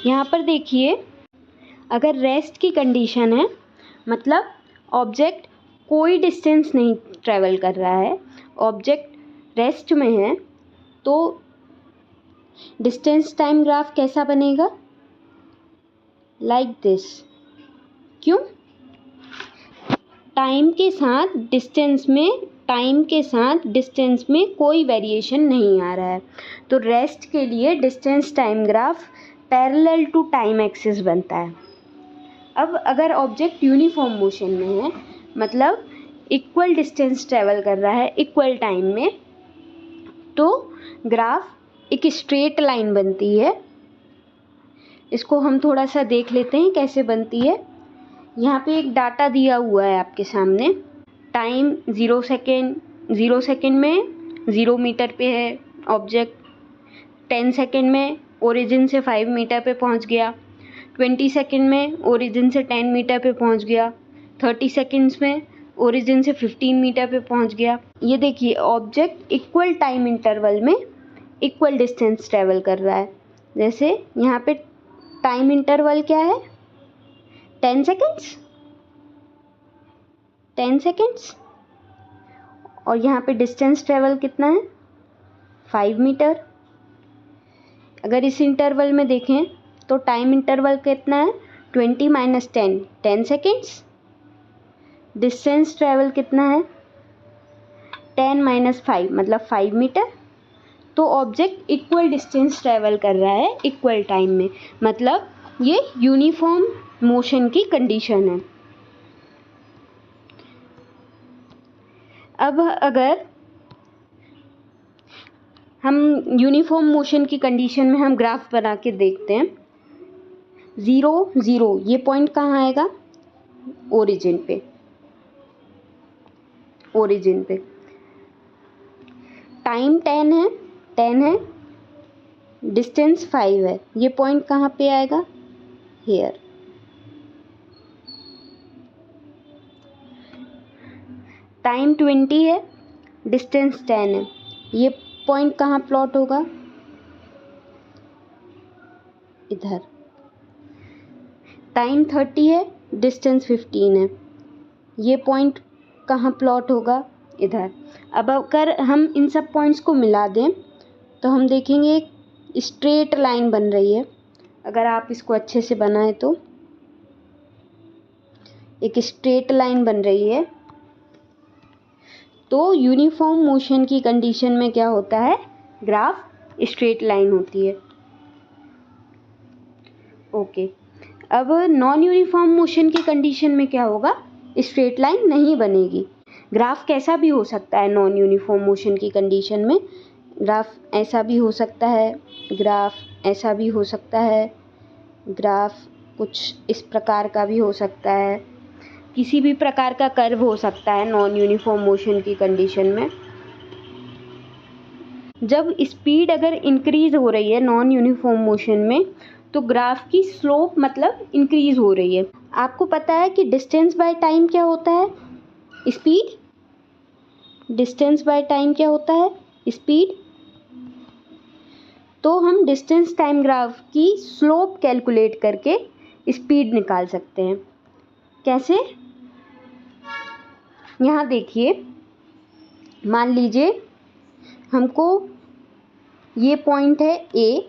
यहाँ पर देखिए, अगर रेस्ट की कंडीशन है, मतलब ऑब्जेक्ट कोई डिस्टेंस नहीं ट्रैवल कर रहा है, ऑब्जेक्ट रेस्ट में है, तो डिस्टेंस टाइम ग्राफ कैसा बनेगा? Like this. क्यों? टाइम के साथ डिस्टेंस में कोई वेरिएशन नहीं आ रहा है, तो रेस्ट के लिए distance time graph parallel to time axis बनता है। अब अगर ऑब्जेक्ट यूनिफॉर्म मोशन में है, मतलब इक्वल डिस्टेंस ट्रेवल कर रहा है इक्वल टाइम में, तो ग्राफ एक स्ट्रेट लाइन बनती है। इसको हम थोड़ा सा देख लेते हैं कैसे बनती है। यहाँ पे एक डाटा दिया हुआ है आपके सामने। टाइम 0 सेकेंड में 0 मीटर पे है ऑब्जेक्ट। 10 सेकेंड में ओरिजिन से 5 मीटर पे पहुँच गया। 20 सेकेंड में ओरिजिन से 10 मीटर पे पहुँच गया। 30 सेकेंड्स में ओरिजिन से 15 मीटर पे पहुँच गया। ये देखिए, ऑब्जेक्ट इक्वल टाइम इंटरवल में इक्वल डिस्टेंस ट्रेवल कर रहा है। जैसे यहाँ पे टाइम इंटरवल क्या है? 10 सेकेंड्स। और यहाँ पे डिस्टेंस ट्रेवल कितना है? 5 मीटर। अगर इस इंटरवल में देखें तो टाइम इंटरवल कितना है? 20 - 10 10 सेकेंड्स। डिस्टेंस ट्रेवल कितना है? 10 - 5 मतलब 5 मीटर। तो ऑब्जेक्ट इक्वल डिस्टेंस ट्रेवल कर रहा है इक्वल टाइम में, मतलब ये यूनिफॉर्म मोशन की कंडीशन है। अब अगर हम यूनिफॉर्म मोशन की कंडीशन में हम ग्राफ बना के देखते हैं, 0 0 ये पॉइंट कहाँ आएगा? ओरिजिन पे। टाइम 10 है, डिस्टेंस 5 है, ये पॉइंट कहाँ पे आएगा? हेयर। टाइम 20 है, डिस्टेंस 10 है, ये पॉइंट कहाँ प्लॉट होगा? इधर। टाइम 30 है, डिस्टेंस 15 है, ये पॉइंट कहाँ प्लॉट होगा? इधर। अब अगर हम इन सब पॉइंट्स को मिला दें तो हम देखेंगे एक स्ट्रेट लाइन बन रही है। अगर आप इसको अच्छे से बनाएं तो एक स्ट्रेट लाइन बन रही है। तो यूनिफॉर्म मोशन की कंडीशन में क्या होता है? ग्राफ स्ट्रेट लाइन होती है। ओके। अब नॉन यूनिफॉर्म मोशन की कंडीशन में क्या होगा? स्ट्रेट लाइन नहीं बनेगी। ग्राफ कैसा भी हो सकता है नॉन यूनिफॉर्म मोशन की कंडीशन में। ग्राफ ऐसा भी हो सकता है, ग्राफ ऐसा भी हो सकता है, ग्राफ कुछ इस प्रकार का भी हो सकता है, किसी भी प्रकार का कर्व हो सकता है नॉन यूनिफॉर्म मोशन की कंडीशन में। जब स्पीड अगर इंक्रीज हो रही है नॉन यूनिफॉर्म मोशन में, तो ग्राफ की स्लोप मतलब इंक्रीज हो रही है। आपको पता है कि डिस्टेंस बाय टाइम क्या होता है? स्पीड। डिस्टेंस बाय टाइम क्या होता है? स्पीड। तो हम डिस्टेंस टाइम ग्राफ की स्लोप कैलकुलेट करके स्पीड निकाल सकते हैं। कैसे? यहाँ देखिए, मान लीजिए हमको ये पॉइंट है A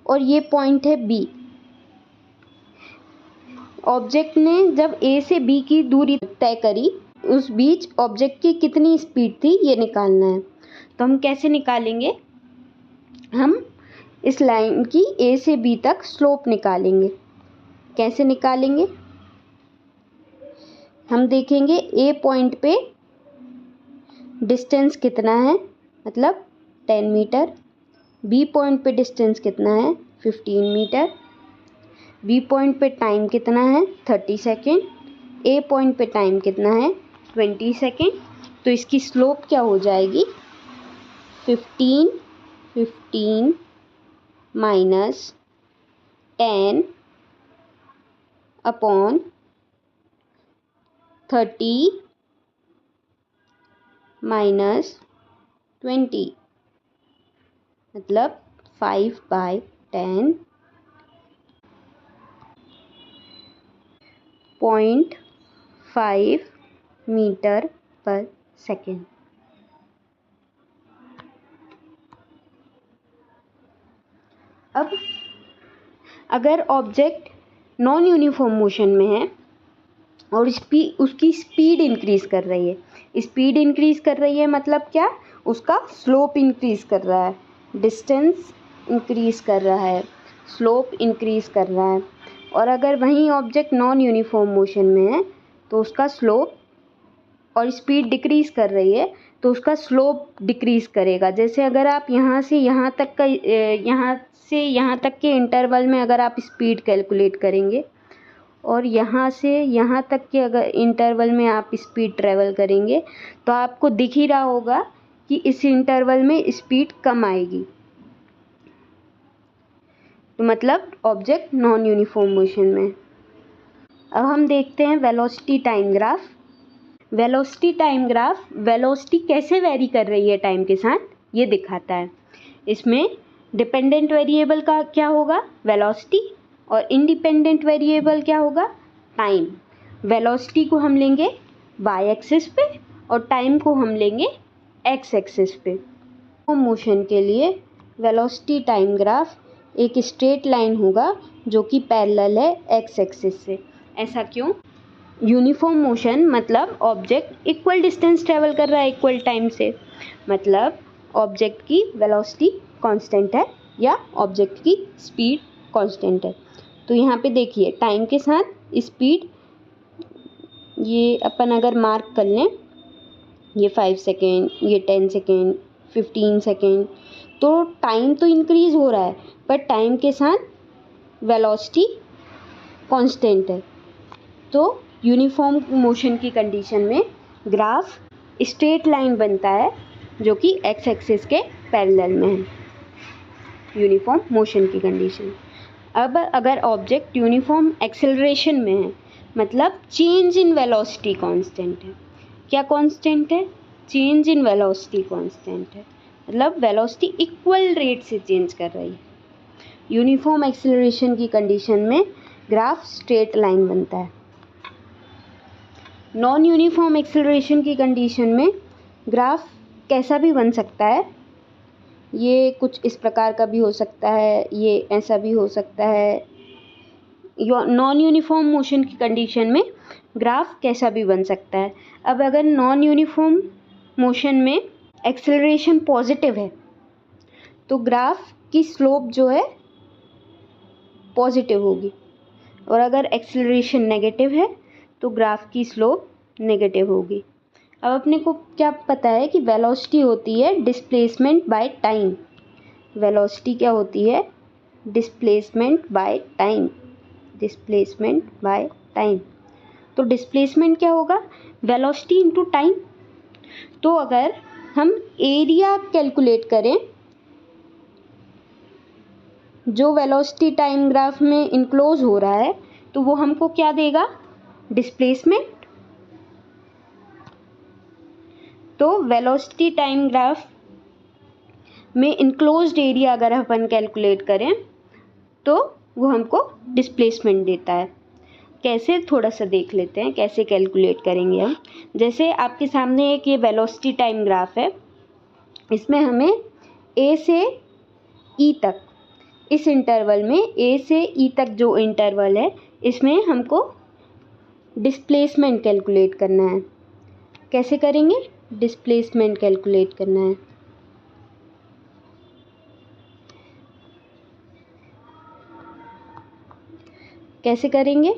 और ये पॉइंट है B। ऑब्जेक्ट ने जब A से B की दूरी तय करी, उस बीच ऑब्जेक्ट की कितनी स्पीड थी ये निकालना है। तो हम कैसे निकालेंगे? हम इस लाइन की A से B तक स्लोप निकालेंगे। कैसे निकालेंगे? हम देखेंगे A पॉइंट पे डिस्टेंस कितना है, मतलब 10 मीटर। B पॉइंट पे डिस्टेंस कितना है? 15 मीटर। B पॉइंट पे टाइम कितना है? 30 सेकेंड। A पॉइंट पे टाइम कितना है? 20 सेकेंड। तो इसकी स्लोप क्या हो जाएगी? 15 माइनस 10 अपॉन 30 माइनस 20, मतलब 5/10, 0.5 मीटर पर सेकेंड। अब अगर ऑब्जेक्ट नॉन यूनिफॉर्म मोशन में है और उसकी स्पीड इंक्रीज कर रही है, स्पीड इंक्रीज कर रही है मतलब क्या, उसका स्लोप इंक्रीज कर रहा है, डिस्टेंस इंक्रीज कर रहा है, स्लोप इंक्रीज कर रहा है। और अगर वहीं ऑब्जेक्ट नॉन यूनिफॉर्म मोशन में है तो उसका स्लोप और स्पीड डिक्रीज कर रही है तो उसका स्लोप डिक्रीज करेगा। जैसे अगर आप यहाँ से यहाँ तक के इंटरवल में अगर आप स्पीड कैलकुलेट करेंगे और यहाँ से यहाँ तक के अगर इंटरवल में आप स्पीड ट्रेवल करेंगे तो आपको दिख ही रहा होगा कि इस इंटरवल में स्पीड कम आएगी। तो मतलब ऑब्जेक्ट नॉन यूनिफॉर्म मोशन में। अब हम देखते हैं velocity time graph. Velocity time graph velocity कैसे वेरी कर रही है टाइम के साथ ये दिखाता है। इसमें डिपेंडेंट वेरिएबल का क्या होगा, वेलोसिटी, और इंडिपेंडेंट वेरिएबल क्या होगा, टाइम। वेलोसिटी को हम लेंगे वाई एक्सिस पे और टाइम को हम लेंगे एक्स एक्सिस पे। मोशन के लिए वेलोसिटी टाइम ग्राफ एक स्ट्रेट लाइन होगा जो कि पैरेलल है एक्स एक्सिस से। ऐसा क्यों? यूनिफॉर्म मोशन मतलब ऑब्जेक्ट इक्वल डिस्टेंस ट्रेवल कर रहा है इक्वल टाइम से, मतलब ऑब्जेक्ट की वेलोसिटी कांस्टेंट है या ऑब्जेक्ट की स्पीड कांस्टेंट है। तो यहाँ पे देखिए टाइम के साथ स्पीड, ये अपन अगर मार्क कर लें, ये 5 सेकेंड, ये 10 सेकेंड, 15 सेकेंड, तो टाइम तो इंक्रीज हो रहा है पर टाइम के साथ वेलोसिटी कांस्टेंट है। तो यूनिफॉर्म मोशन की कंडीशन में ग्राफ स्ट्रेट लाइन बनता है जो कि एक्स एक्सिस के पैरेलल में है, यूनिफॉर्म मोशन की कंडीशन। अब अगर ऑब्जेक्ट यूनिफॉर्म एक्सेलरेशन में है मतलब चेंज इन वेलोसिटी कांस्टेंट है। क्या कांस्टेंट है? चेंज इन वेलोसिटी कांस्टेंट है, मतलब वेलोसिटी इक्वल रेट से चेंज कर रही है। यूनिफॉर्म एक्सेलरेशन की कंडीशन में ग्राफ स्ट्रेट लाइन बनता है। नॉन यूनिफॉर्म एक्सेलरेशन की कंडीशन में ग्राफ कैसा भी बन सकता है, ये कुछ इस प्रकार का भी हो सकता है, ये ऐसा भी हो सकता है। नॉन यूनिफॉर्म मोशन की कंडीशन में ग्राफ कैसा भी बन सकता है। अब अगर नॉन यूनिफॉर्म मोशन में एक्सेलरेशन पॉजिटिव है तो ग्राफ की स्लोप जो है पॉजिटिव होगी, और अगर एक्सेलरेशन नेगेटिव है तो ग्राफ की स्लोप नेगेटिव होगी। अब अपने को क्या पता है कि वेलोसिटी होती है डिस्प्लेसमेंट बाय टाइम। वेलोसिटी क्या होती है? Displacement by time, displacement by time. तो डिस्प्लेसमेंट क्या होगा? Velocity into time. तो अगर हम एरिया कैलकुलेट करें जो वेलोसिटी टाइम ग्राफ में इनक्लोज हो रहा है तो वो हमको क्या देगा? डिस्प्लेसमेंट। तो वेलोसिटी टाइम ग्राफ में इनक्लोज्ड एरिया अगर अपन कैलकुलेट करें तो वो हमको डिस्प्लेसमेंट देता है। कैसे, थोड़ा सा देख लेते हैं कैसे कैलकुलेट करेंगे हम। जैसे आपके सामने एक ये वेलोसिटी टाइम ग्राफ है, इसमें हमें ए से ई तक, इस इंटरवल में ए से ई तक जो इंटरवल है इसमें हमको डिस्प्लेसमेंट कैलकुलेट करना है। कैसे करेंगे? डिस्प्लेसमेंट कैलकुलेट करना है। कैसे करेंगे?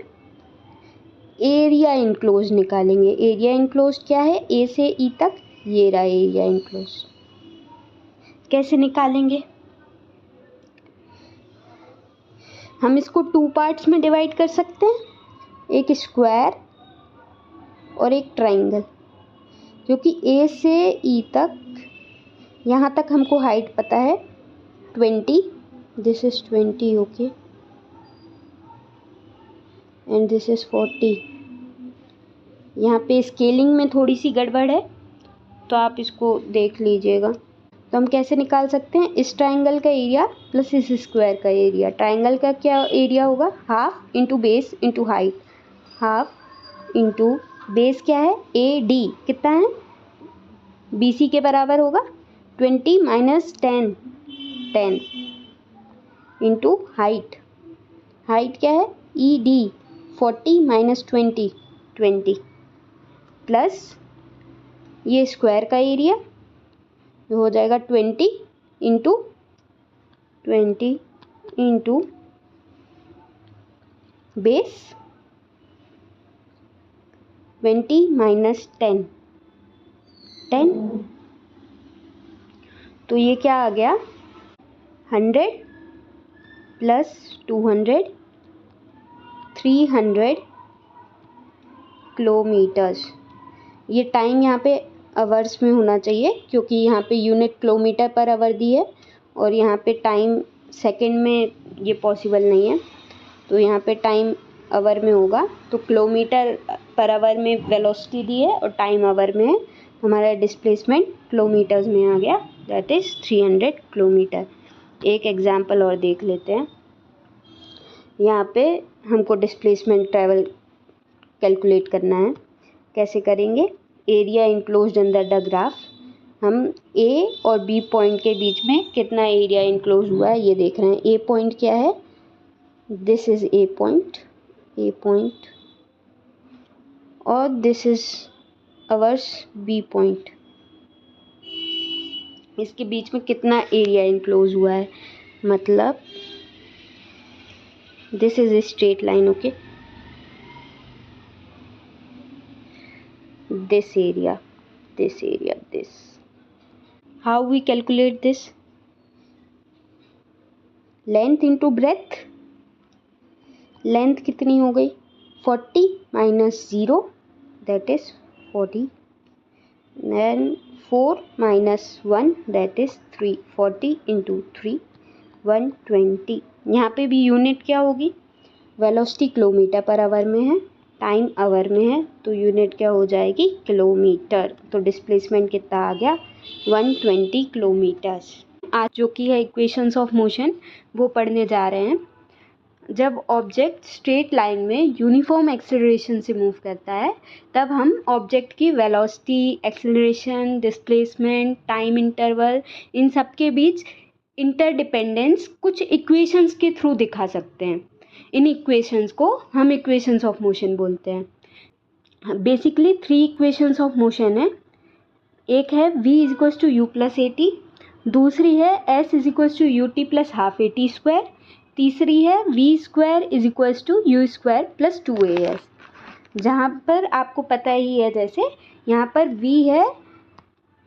एरिया इनक्लोज निकालेंगे। एरिया इनक्लोज क्या है? ए से ई तक, ये रहा एरिया इनक्लोज। कैसे निकालेंगे? हम इसको 2 पार्ट्स में डिवाइड कर सकते हैं, एक स्क्वायर और एक ट्राइंगल। क्योंकि ए से ई तक, यहाँ तक हमको हाइट पता है 20, this is 20, okay, and this is 40। यहाँ पे स्केलिंग में थोड़ी सी गड़बड़ है तो आप इसको देख लीजिएगा। तो हम कैसे निकाल सकते हैं? इस ट्राइंगल का एरिया प्लस इस स्क्वायर का एरिया। ट्राइंगल का क्या एरिया होगा? Half into base into height. Half into base क्या है? ए डी कितना है? बी सी के बराबर होगा 20 माइनस 10, 10 इंटू हाइट, हाइट क्या है ई डी 40 माइनस 20 20 प्लस ये स्क्वायर का एरिया हो जाएगा 20 इंटू 20 इंटू बेस 20 माइनस 10 10, तो ये क्या आ गया 100 प्लस 200 300 किलोमीटर्स। ये टाइम यहाँ पे आवर्स में होना चाहिए क्योंकि यहाँ पे यूनिट किलोमीटर पर आवर दी है और यहाँ पे टाइम सेकंड में ये पॉसिबल नहीं है, तो यहाँ पे टाइम आवर में होगा। तो किलोमीटर पर आवर में वेलोसिटी दी है और टाइम आवर में है, हमारा डिस्प्लेसमेंट किलोमीटर्स में आ गया, दैट इज़ 300 किलोमीटर। एक एग्जांपल और देख लेते हैं। यहाँ पे हमको डिस्प्लेसमेंट ट्रैवल कैलकुलेट करना है। कैसे करेंगे, area enclosed under the graph, हम ए और बी पॉइंट के बीच में कितना एरिया इनक्लोज हुआ है ये देख रहे हैं। ए पॉइंट क्या है, दिस इज ए पॉइंट और this is ours B point, इसके बीच में कितना एरिया इनक्लोज हुआ है, मतलब this is a straight line, okay, this area, this. How we calculate this? Length into breadth. Length कितनी हो गई 40 minus 0 that is 40, then 4 minus 1 that is 3, 40 into 3 120। यहाँ पे भी यूनिट क्या होगी, वेलोसिटी किलोमीटर पर आवर में है, टाइम आवर में है, तो यूनिट क्या हो जाएगी किलोमीटर। तो डिस्प्लेसमेंट कितना आ गया 120 किलोमीटर्स। आज जो कि है इक्वेशंस ऑफ मोशन वो पढ़ने जा रहे हैं। जब ऑब्जेक्ट स्ट्रेट लाइन में यूनिफॉर्म एक्सेलरेशन से मूव करता है तब हम ऑब्जेक्ट की velocity, acceleration, displacement, time interval, इन सब के बीच इंटरडिपेंडेंस कुछ इक्वेशंस के थ्रू दिखा सकते हैं। इन इक्वेशंस को हम इक्वेशंस ऑफ मोशन बोलते हैं। बेसिकली 3 इक्वेशंस ऑफ मोशन है। एक है v is to u plus a t, दूसरी है s is to u t plus half a t square, तीसरी है v square is to u square plus 2as। जहाँ पर आपको पता ही है, जैसे यहाँ पर v है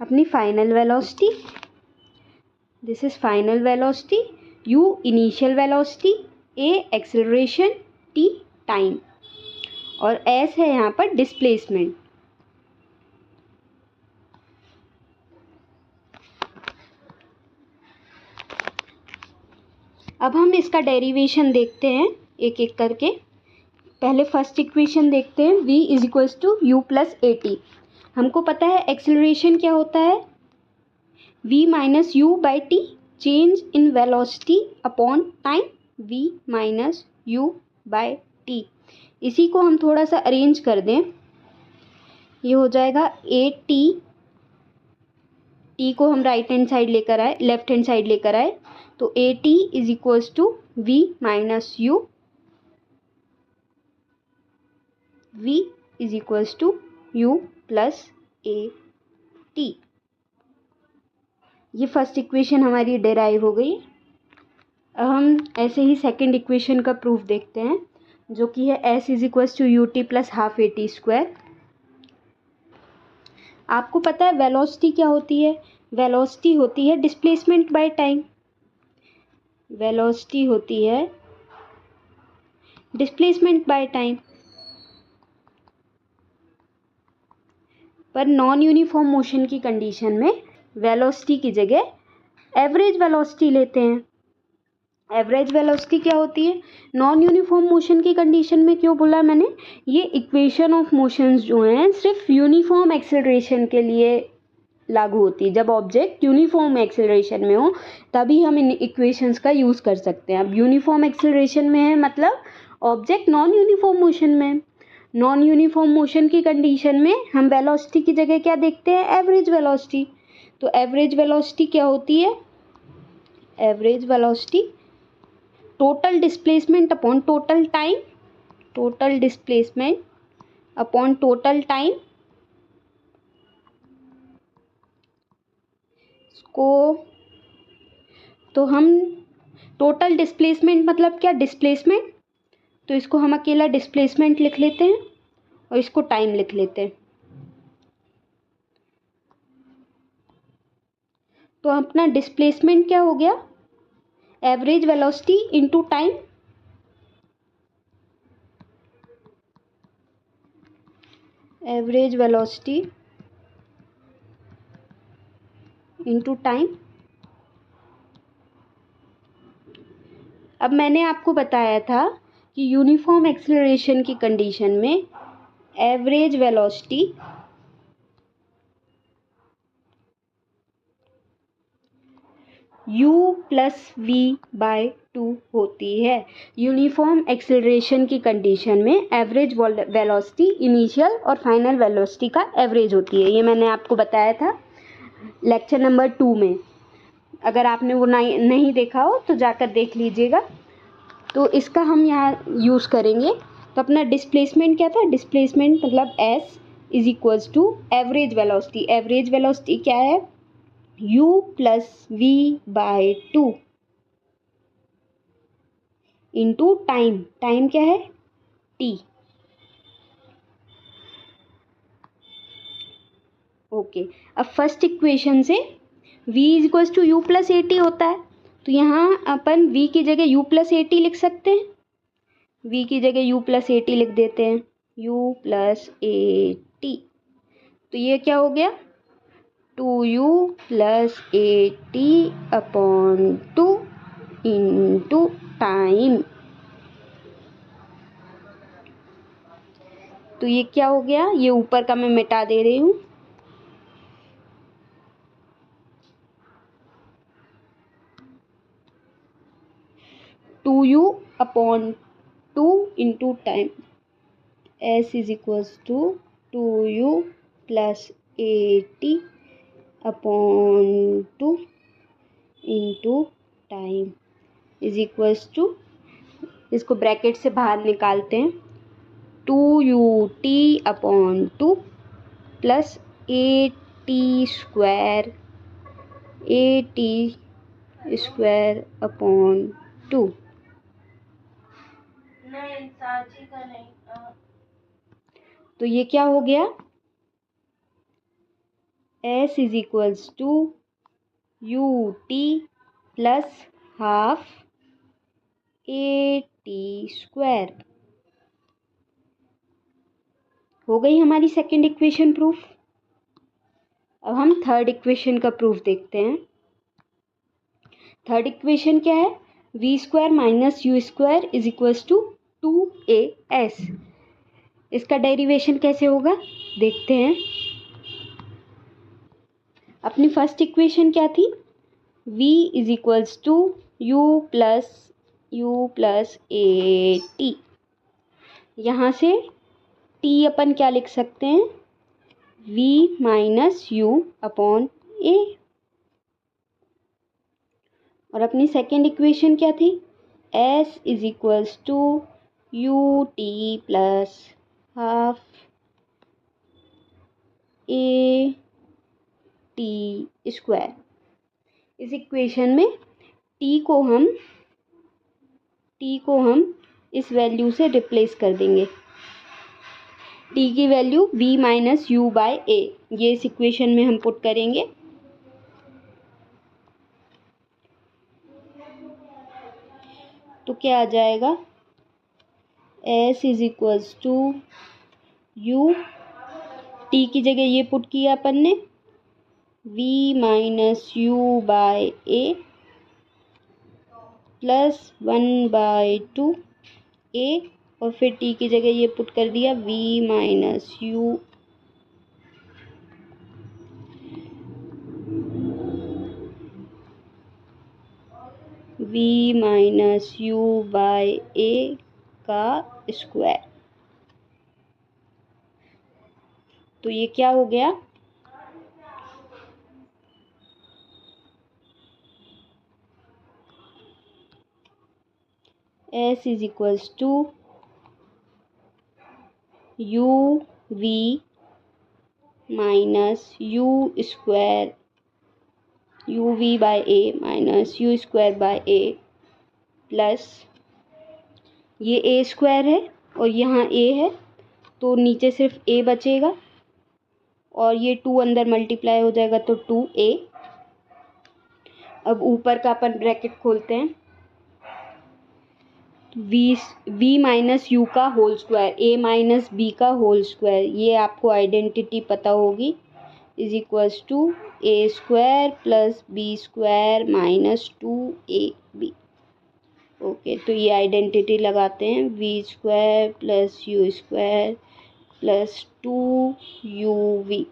अपनी final velocity, this is final velocity, u initial velocity, a acceleration, t time, और s है यहाँ पर डिस्प्लेसमेंट। अब हम इसका डेरिवेशन देखते हैं एक एक करके। पहले फर्स्ट इक्वेशन देखते हैं, v is equals to u plus a t. हमको पता है एक्सेलरेशन क्या होता है, v minus u by t, change in velocity upon time, v minus u by t. इसी को हम थोड़ा सा अरेंज कर दें, ये हो जाएगा ए टी, टी को हम राइट हैंड साइड लेकर आए, लेफ्ट हैंड साइड लेकर आए, तो a t is equals to v minus u, v is equals to u plus a t. ये फर्स्ट इक्वेशन हमारी डेराइव हो गई। अब हम ऐसे ही सेकंड इक्वेशन का प्रूफ देखते हैं, जो कि है s is equals to u t plus half a t square. आपको पता है वेलोसिटी क्या होती है, वेलोसिटी होती है डिस्प्लेसमेंट बाय टाइम, वेलोसिटी होती है डिस्प्लेसमेंट बाय टाइम। पर नॉन यूनिफॉर्म मोशन की कंडीशन में वेलोसिटी की जगह एवरेज वेलोसिटी लेते हैं। एवरेज वेलोसिटी क्या होती है, नॉन यूनिफॉर्म मोशन की कंडीशन में क्यों बोला मैंने, ये इक्वेशन ऑफ मोशंस जो हैं सिर्फ यूनिफॉर्म एक्सेलरेशन के लिए लागू होती है। जब ऑब्जेक्ट यूनिफॉर्म एक्सेलरेशन में हो तभी हम इन इक्वेशंस का यूज़ कर सकते हैं। अब यूनिफॉर्म एक्सेलरेशन में है मतलब ऑब्जेक्ट नॉन यूनिफॉर्म मोशन में। नॉन यूनिफॉर्म मोशन की कंडीशन में हम वेलोसिटी की जगह क्या देखते हैं, एवरेज वेलोसिटी। तो एवरेज वेलोसिटी क्या होती है, average velocity total displacement upon total time, total displacement upon total time, इसको तो हम टोटल डिस्प्लेसमेंट मतलब क्या, डिस्प्लेसमेंट, तो इसको हम अकेला डिस्प्लेसमेंट लिख लेते हैं और इसको टाइम लिख लेते हैं। तो अपना डिस्प्लेसमेंट क्या हो गया, average velocity into time, average velocity into time. अब मैंने आपको बताया था कि यूनिफॉर्म एक्सेलरेशन की कंडीशन में average velocity u plus v by 2 होती है। यूनिफॉर्म एक्सेलरेशन की कंडीशन में एवरेज वेलोसिटी इनिशियल और फाइनल वेलोसिटी का एवरेज होती है। ये मैंने आपको बताया था लेक्चर नंबर 2 में। अगर आपने वो नहीं देखा हो तो जाकर देख लीजिएगा। तो इसका हम यहाँ यूज़ करेंगे। तो अपना डिस्प्लेसमेंट क्या था, डिस्प्लेसमेंट मतलब s is equals to average velocity. Average velocity क्या है, u plus v by 2 into time. Time क्या है, t। ओके, अब फर्स्ट इक्वेशन से v is equals to u plus a t होता है। तो यहाँ अपन v की जगह u प्लस ए टी लिख सकते हैं। v की जगह u प्लस ए टी लिख देते हैं, u प्लस ए टी। तो ये क्या हो गया, 2u plus a t upon 2 into time. तो ये क्या हो गया, ये ऊपर का मैं मिटा दे रही हूँ। Two u upon 2 into time, s is equals to 2u plus a t upon 2 into time is equals to, इसको ब्रैकेट से बाहर निकालते हैं, 2ut upon 2 plus a t square upon 2। तो ये क्या हो गया, s is equals to u t plus half a t square. हो गई हमारी सेकेंड इक्वेशन प्रूफ। अब हम थर्ड इक्वेशन का प्रूफ देखते हैं। थर्ड इक्वेशन क्या है, v square minus u square is equals to 2as। इसका डेरिवेशन कैसे होगा देखते हैं। अपनी फर्स्ट इक्वेशन क्या थी, v is equals to u plus a t. यहाँ से t अपन क्या लिख सकते हैं, v minus u upon a. और अपनी सेकेंड इक्वेशन क्या थी, s is equals to u t plus half a t square. इस इक्वेशन में t को हम इस वैल्यू से रिप्लेस कर देंगे। t की value v minus u by a, ये इस इक्वेशन में हम पुट करेंगे। तो क्या आ जाएगा, s is equals to u, t की जगह ये पुट किया अपन ने, v minus u by a plus 1/2 a, और फिर t की जगह ये पुट कर दिया v minus u by a का स्क्वायर। तो ये क्या हो गया, S is equals to u v minus u square u v by a minus u square by a plus ये ए स्क्वायर है और यहाँ ए है तो नीचे सिर्फ ए बचेगा और ये 2 अंदर मल्टीप्लाई हो जाएगा तो 2a। अब ऊपर का अपन ब्रैकेट खोलते हैं, v माइनस यू का whole square a minus b का होल स्क्वायर, ये आपको आइडेंटिटी पता होगी, is equals to a square plus b square minus 2ab। Okay, तो ये आइडेंटिटी लगाते हैं, v square plus u square plus 2uv।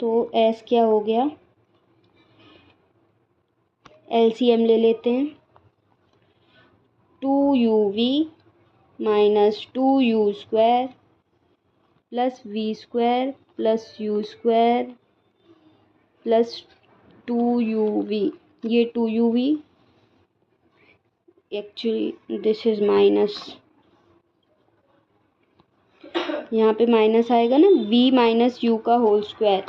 तो s क्या हो गया, एलसीएम ले लेते हैं, 2uv minus 2u square plus v square plus u square plus 2uv। ये 2uv actually this is minus, यहाँ पे माइनस आएगा ना, v माइनस यू का whole square,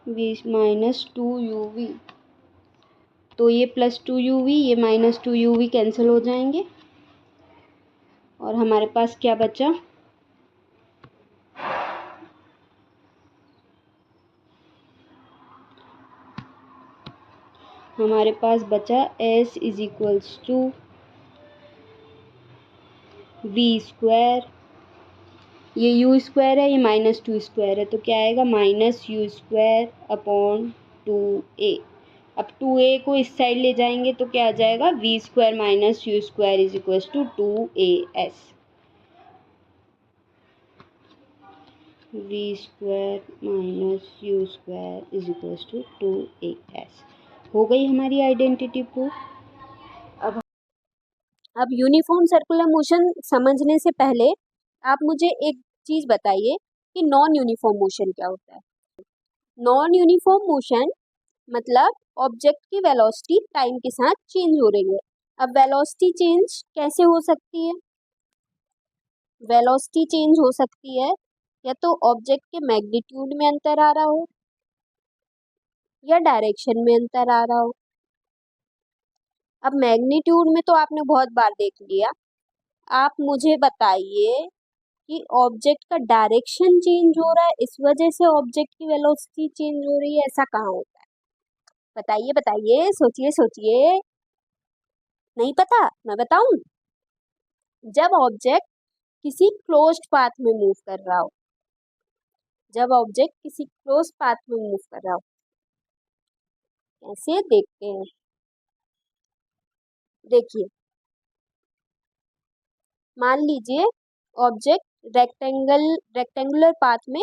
v minus 2uv, तो ये प्लस 2uv ये माइनस 2uv कैंसिल हो जाएंगे और हमारे पास क्या बचा, हमारे पास बचा s is equals to v square, ये यू स्क्वायर है, ये माइनस 2 स्क्वायर है, तो क्या आएगा minus u square upon 2a। अब 2a को इस साइड ले जाएंगे तो क्या आ जाएगा, v square minus u square is equals to 2as। V square minus u square is equals to 2as। हो गई हमारी आइडेंटिटी प्रूफ। अब यूनिफॉर्म सर्कुलर मोशन समझने से पहले आप मुझे एक चीज़ बताइए कि नॉन यूनिफॉर्म मोशन क्या होता है। नॉन यूनिफॉर्म मोशन मतलब ऑब्जेक्ट की वेलोसिटी टाइम के साथ चेंज हो रही है। अब वेलोसिटी चेंज कैसे हो सकती है, वेलोसिटी चेंज हो सकती है या तो ऑब्जेक्ट के मैग्नीट्यूड में अंतर आ रहा हो या डायरेक्शन में अंतर आ रहा हो। अब मैग्नीट्यूड में तो आपने बहुत बार देख लिया, आप मुझे बताइए कि ऑब्जेक्ट का डायरेक्शन चेंज हो रहा है इस वजह से ऑब्जेक्ट की वेलोसिटी चेंज हो रही है, ऐसा कहाँ होता है, बताइए बताइए, सोचिए सोचिए। नहीं पता, मैं बताऊं, जब ऑब्जेक्ट किसी क्लोज्ड पाथ में मूव कर रहा हो, जब ऑब्जेक्ट किसी क्लोज्ड पाथ में मूव कर रहा हो, कैसे देखते हैं, देखिए मान लीजिए ऑब्जेक्ट रेक्टेंगुलर पाथ में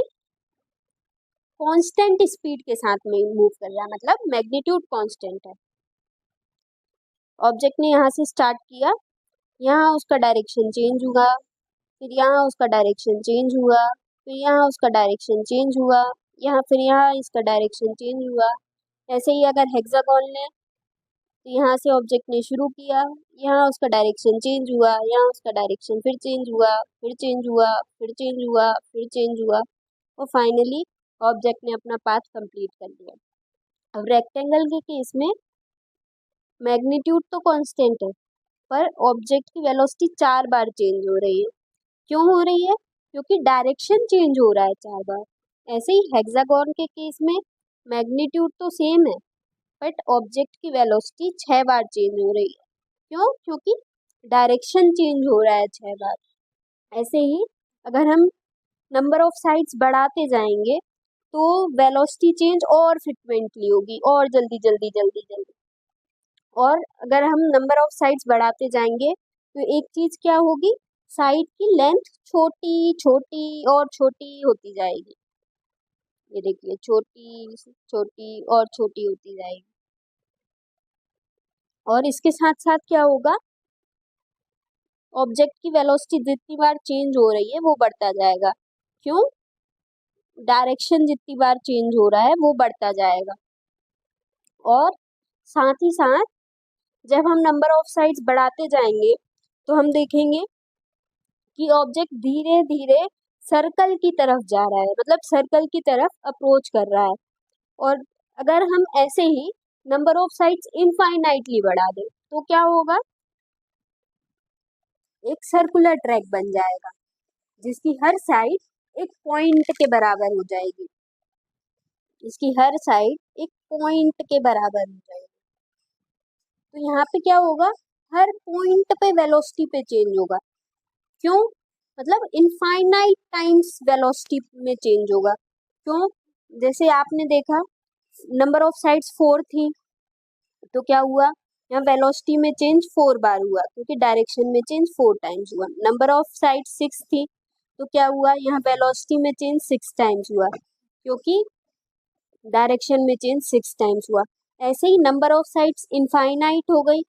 कांस्टेंट स्पीड के साथ में मूव कर रहा है, मतलब मैग्नीट्यूड कांस्टेंट है। ऑब्जेक्ट ने यहाँ से स्टार्ट किया, यहाँ उसका डायरेक्शन चेंज हुआ, फिर यहाँ उसका डायरेक्शन चेंज हुआ, फिर यहाँ उसका डायरेक्शन चेंज हुआ, यहाँ फिर यहाँ इसका डायरेक्शन चेंज हुआ। ऐसे ही अगर हेक्सागोन लें तो यहाँ से ऑब्जेक्ट ने शुरू किया, यहाँ उसका डायरेक्शन चेंज हुआ, यहाँ उसका डायरेक्शन फिर चेंज हुआ, फिर चेंज हुआ, फिर चेंज हुआ, फिर चेंज हुआ और फाइनली ऑब्जेक्ट ने अपना पाथ कंप्लीट कर लिया। अब रेक्टेंगल के केस में मैग्नीट्यूड तो कांस्टेंट है पर ऑब्जेक्ट की वेलोसिटी 4 बार चेंज हो रही है। क्यों हो रही है, क्योंकि डायरेक्शन चेंज हो रहा है 4 बार। ऐसे ही हेक्सागोन के केस में मैग्नीट्यूड तो सेम है बट ऑब्जेक्ट की वेलोसिटी 6 बार चेंज हो रही है। क्यों, क्योंकि डायरेक्शन चेंज हो रहा है 6 बार। ऐसे ही अगर हम नंबर ऑफ साइड्स बढ़ाते जाएंगे तो वेलोसिटी चेंज और फ्रिक्वेंटली होगी और जल्दी जल्दी जल्दी जल्दी, और अगर हम नंबर ऑफ साइड्स बढ़ाते जाएंगे तो एक चीज़ क्या होगी, साइड की लेंथ छोटी छोटी और छोटी होती जाएगी। ये देखिए छोटी छोटी और छोटी होती जाएगी। और इसके साथ साथ क्या होगा, ऑब्जेक्ट की वेलोसिटी जितनी बार चेंज हो रही है वो बढ़ता जाएगा। क्यों? डायरेक्शन जितनी बार चेंज हो रहा है वो बढ़ता जाएगा। और साथ ही साथ जब हम नंबर ऑफ साइड्स बढ़ाते जाएंगे तो हम देखेंगे कि ऑब्जेक्ट धीरे धीरे सर्कल की तरफ जा रहा है, मतलब सर्कल की तरफ अप्रोच कर रहा है। और अगर हम ऐसे ही नंबर ऑफ साइड्स इनफाइनाइटली बढ़ा दें तो क्या होगा? एक सर्कुलर ट्रैक बन जाएगा जिसकी हर साइड एक पॉइंट के बराबर हो जाएगी। इसकी हर साइड एक पॉइंट के बराबर हो जाएगी। तो यहाँ पे क्या होगा? हर पॉइंट पे वेलोसिटी पे चेंज होगा। क्यों? मतलब इनफाइनाइट टाइम्स वेलोसिटी में चेंज होगा। क्यों? जैसे आपने देखा नंबर ऑफ साइड्स 4 थी तो क्या हुआ? यहाँ वेलोसिटी में चेंज 4 बार हुआ क्योंकि डायरेक्शन में चेंज 4 टाइम्स हुआ। नंबर ऑफ साइड्स 6 थी तो क्या हुआ? यहाँ वेलोसिटी में चेंज 6 टाइम्स हुआ क्योंकि डायरेक्शन में चेंज 6 टाइम्स हुआ। ऐसे ही नंबर ऑफ साइड्स इनफाइनाइट हो गई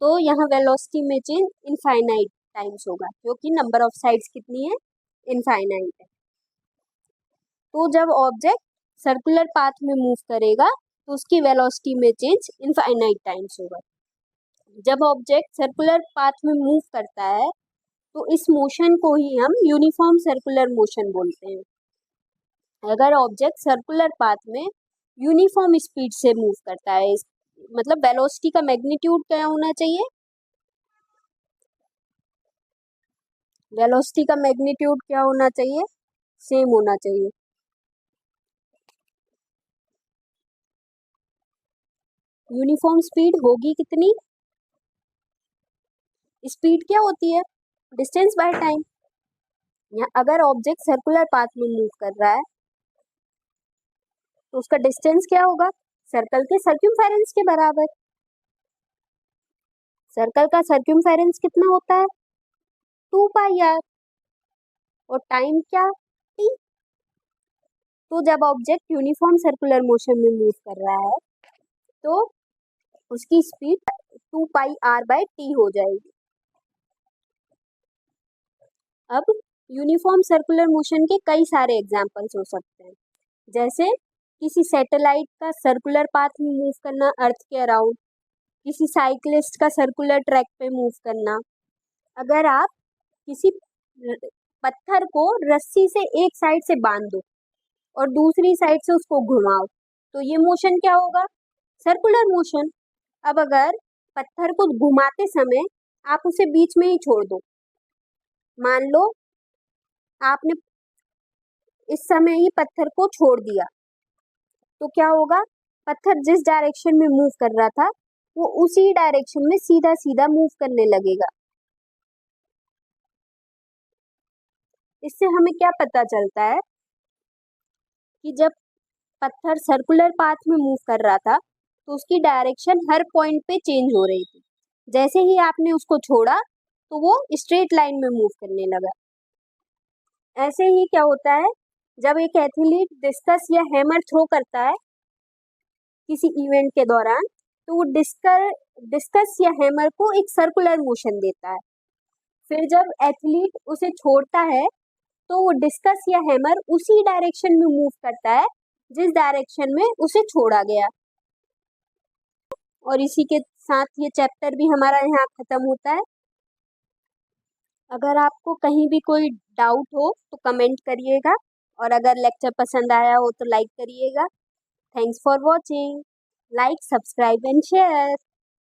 तो यहाँ वेलोसिटी में चेंज इनफाइनाइट टाइम्स होगा क्योंकि नंबर ऑफ साइड्स कितनी है? इनफाइनाइट है। तो जब ऑब्जेक्ट सर्कुलर पाथ में मूव करेगा तो उसकी वेलोसिटी में चेंज इनफाइनाइट टाइम्स होगा। जब ऑब्जेक्ट सर्कुलर पाथ में मूव करता है तो इस मोशन को ही हम यूनिफॉर्म सर्कुलर मोशन बोलते हैं। अगर ऑब्जेक्ट सर्कुलर पाथ में यूनिफॉर्म स्पीड से मूव करता है, मतलब वेलोसिटी का मैग्नीट्यूड क्या होना चाहिए? वेलोसिटी का मैग्नीट्यूड क्या होना चाहिए? सेम होना चाहिए। यूनिफॉर्म स्पीड होगी कितनी? स्पीड क्या होती है? Distance by time. या अगर ऑब्जेक्ट सर्कुलर पाथ में मूव कर रहा है तो उसका डिस्टेंस क्या होगा? सर्कल के सर्क्यूमफेरेंस के बराबर। सर्कल का सर्क्यूमफेरेंस कितना होता है? 2 पाई आर। और टाइम क्या? t। तो जब ऑब्जेक्ट यूनिफॉर्म सर्कुलर मोशन में मूव कर रहा है तो उसकी speed 2 pi r by t हो जाएगी। अब यूनिफॉर्म सर्कुलर मोशन के कई सारे एग्जाम्पल्स हो सकते हैं, जैसे किसी सैटेलाइट का सर्कुलर पाथ में मूव करना अर्थ के अराउंड, किसी साइकिलिस्ट का सर्कुलर ट्रैक पे मूव करना। अगर आप किसी पत्थर को रस्सी से एक साइड से बांध दो और दूसरी साइड से उसको घुमाओ तो ये मोशन क्या होगा? Circular motion. अब अगर पत्थर को घुमाते समय आप उसे बीच में ही छोड़ दो, मान लो आपने इस समय ही पत्थर को छोड़ दिया तो क्या होगा? पत्थर जिस डायरेक्शन में मूव कर रहा था वो उसी डायरेक्शन में सीधा सीधा मूव करने लगेगा। इससे हमें क्या पता चलता है कि जब पत्थर सर्कुलर पाथ में मूव कर रहा था तो उसकी डायरेक्शन हर पॉइंट पे चेंज हो रही थी। जैसे ही आपने उसको छोड़ा तो वो स्ट्रेट लाइन में मूव करने लगा। ऐसे ही क्या होता है जब एक एथलीट डिस्कस या हैमर थ्रो करता है किसी इवेंट के दौरान तो वो डिस्कस या हैमर को एक सर्कुलर मोशन देता है। फिर जब एथलीट उसे छोड़ता है तो वो डिस्कस या हैमर उसी डायरेक्शन में मूव करता है जिस डायरेक्शन में उसे छोड़ा गया। और इसी के साथ ये चैप्टर भी हमारा यहाँ खत्म होता है। अगर आपको कहीं भी कोई डाउट हो तो कमेंट करिएगा और अगर लेक्चर पसंद आया हो तो लाइक करिएगा। Thanks for watching. Like, subscribe and share.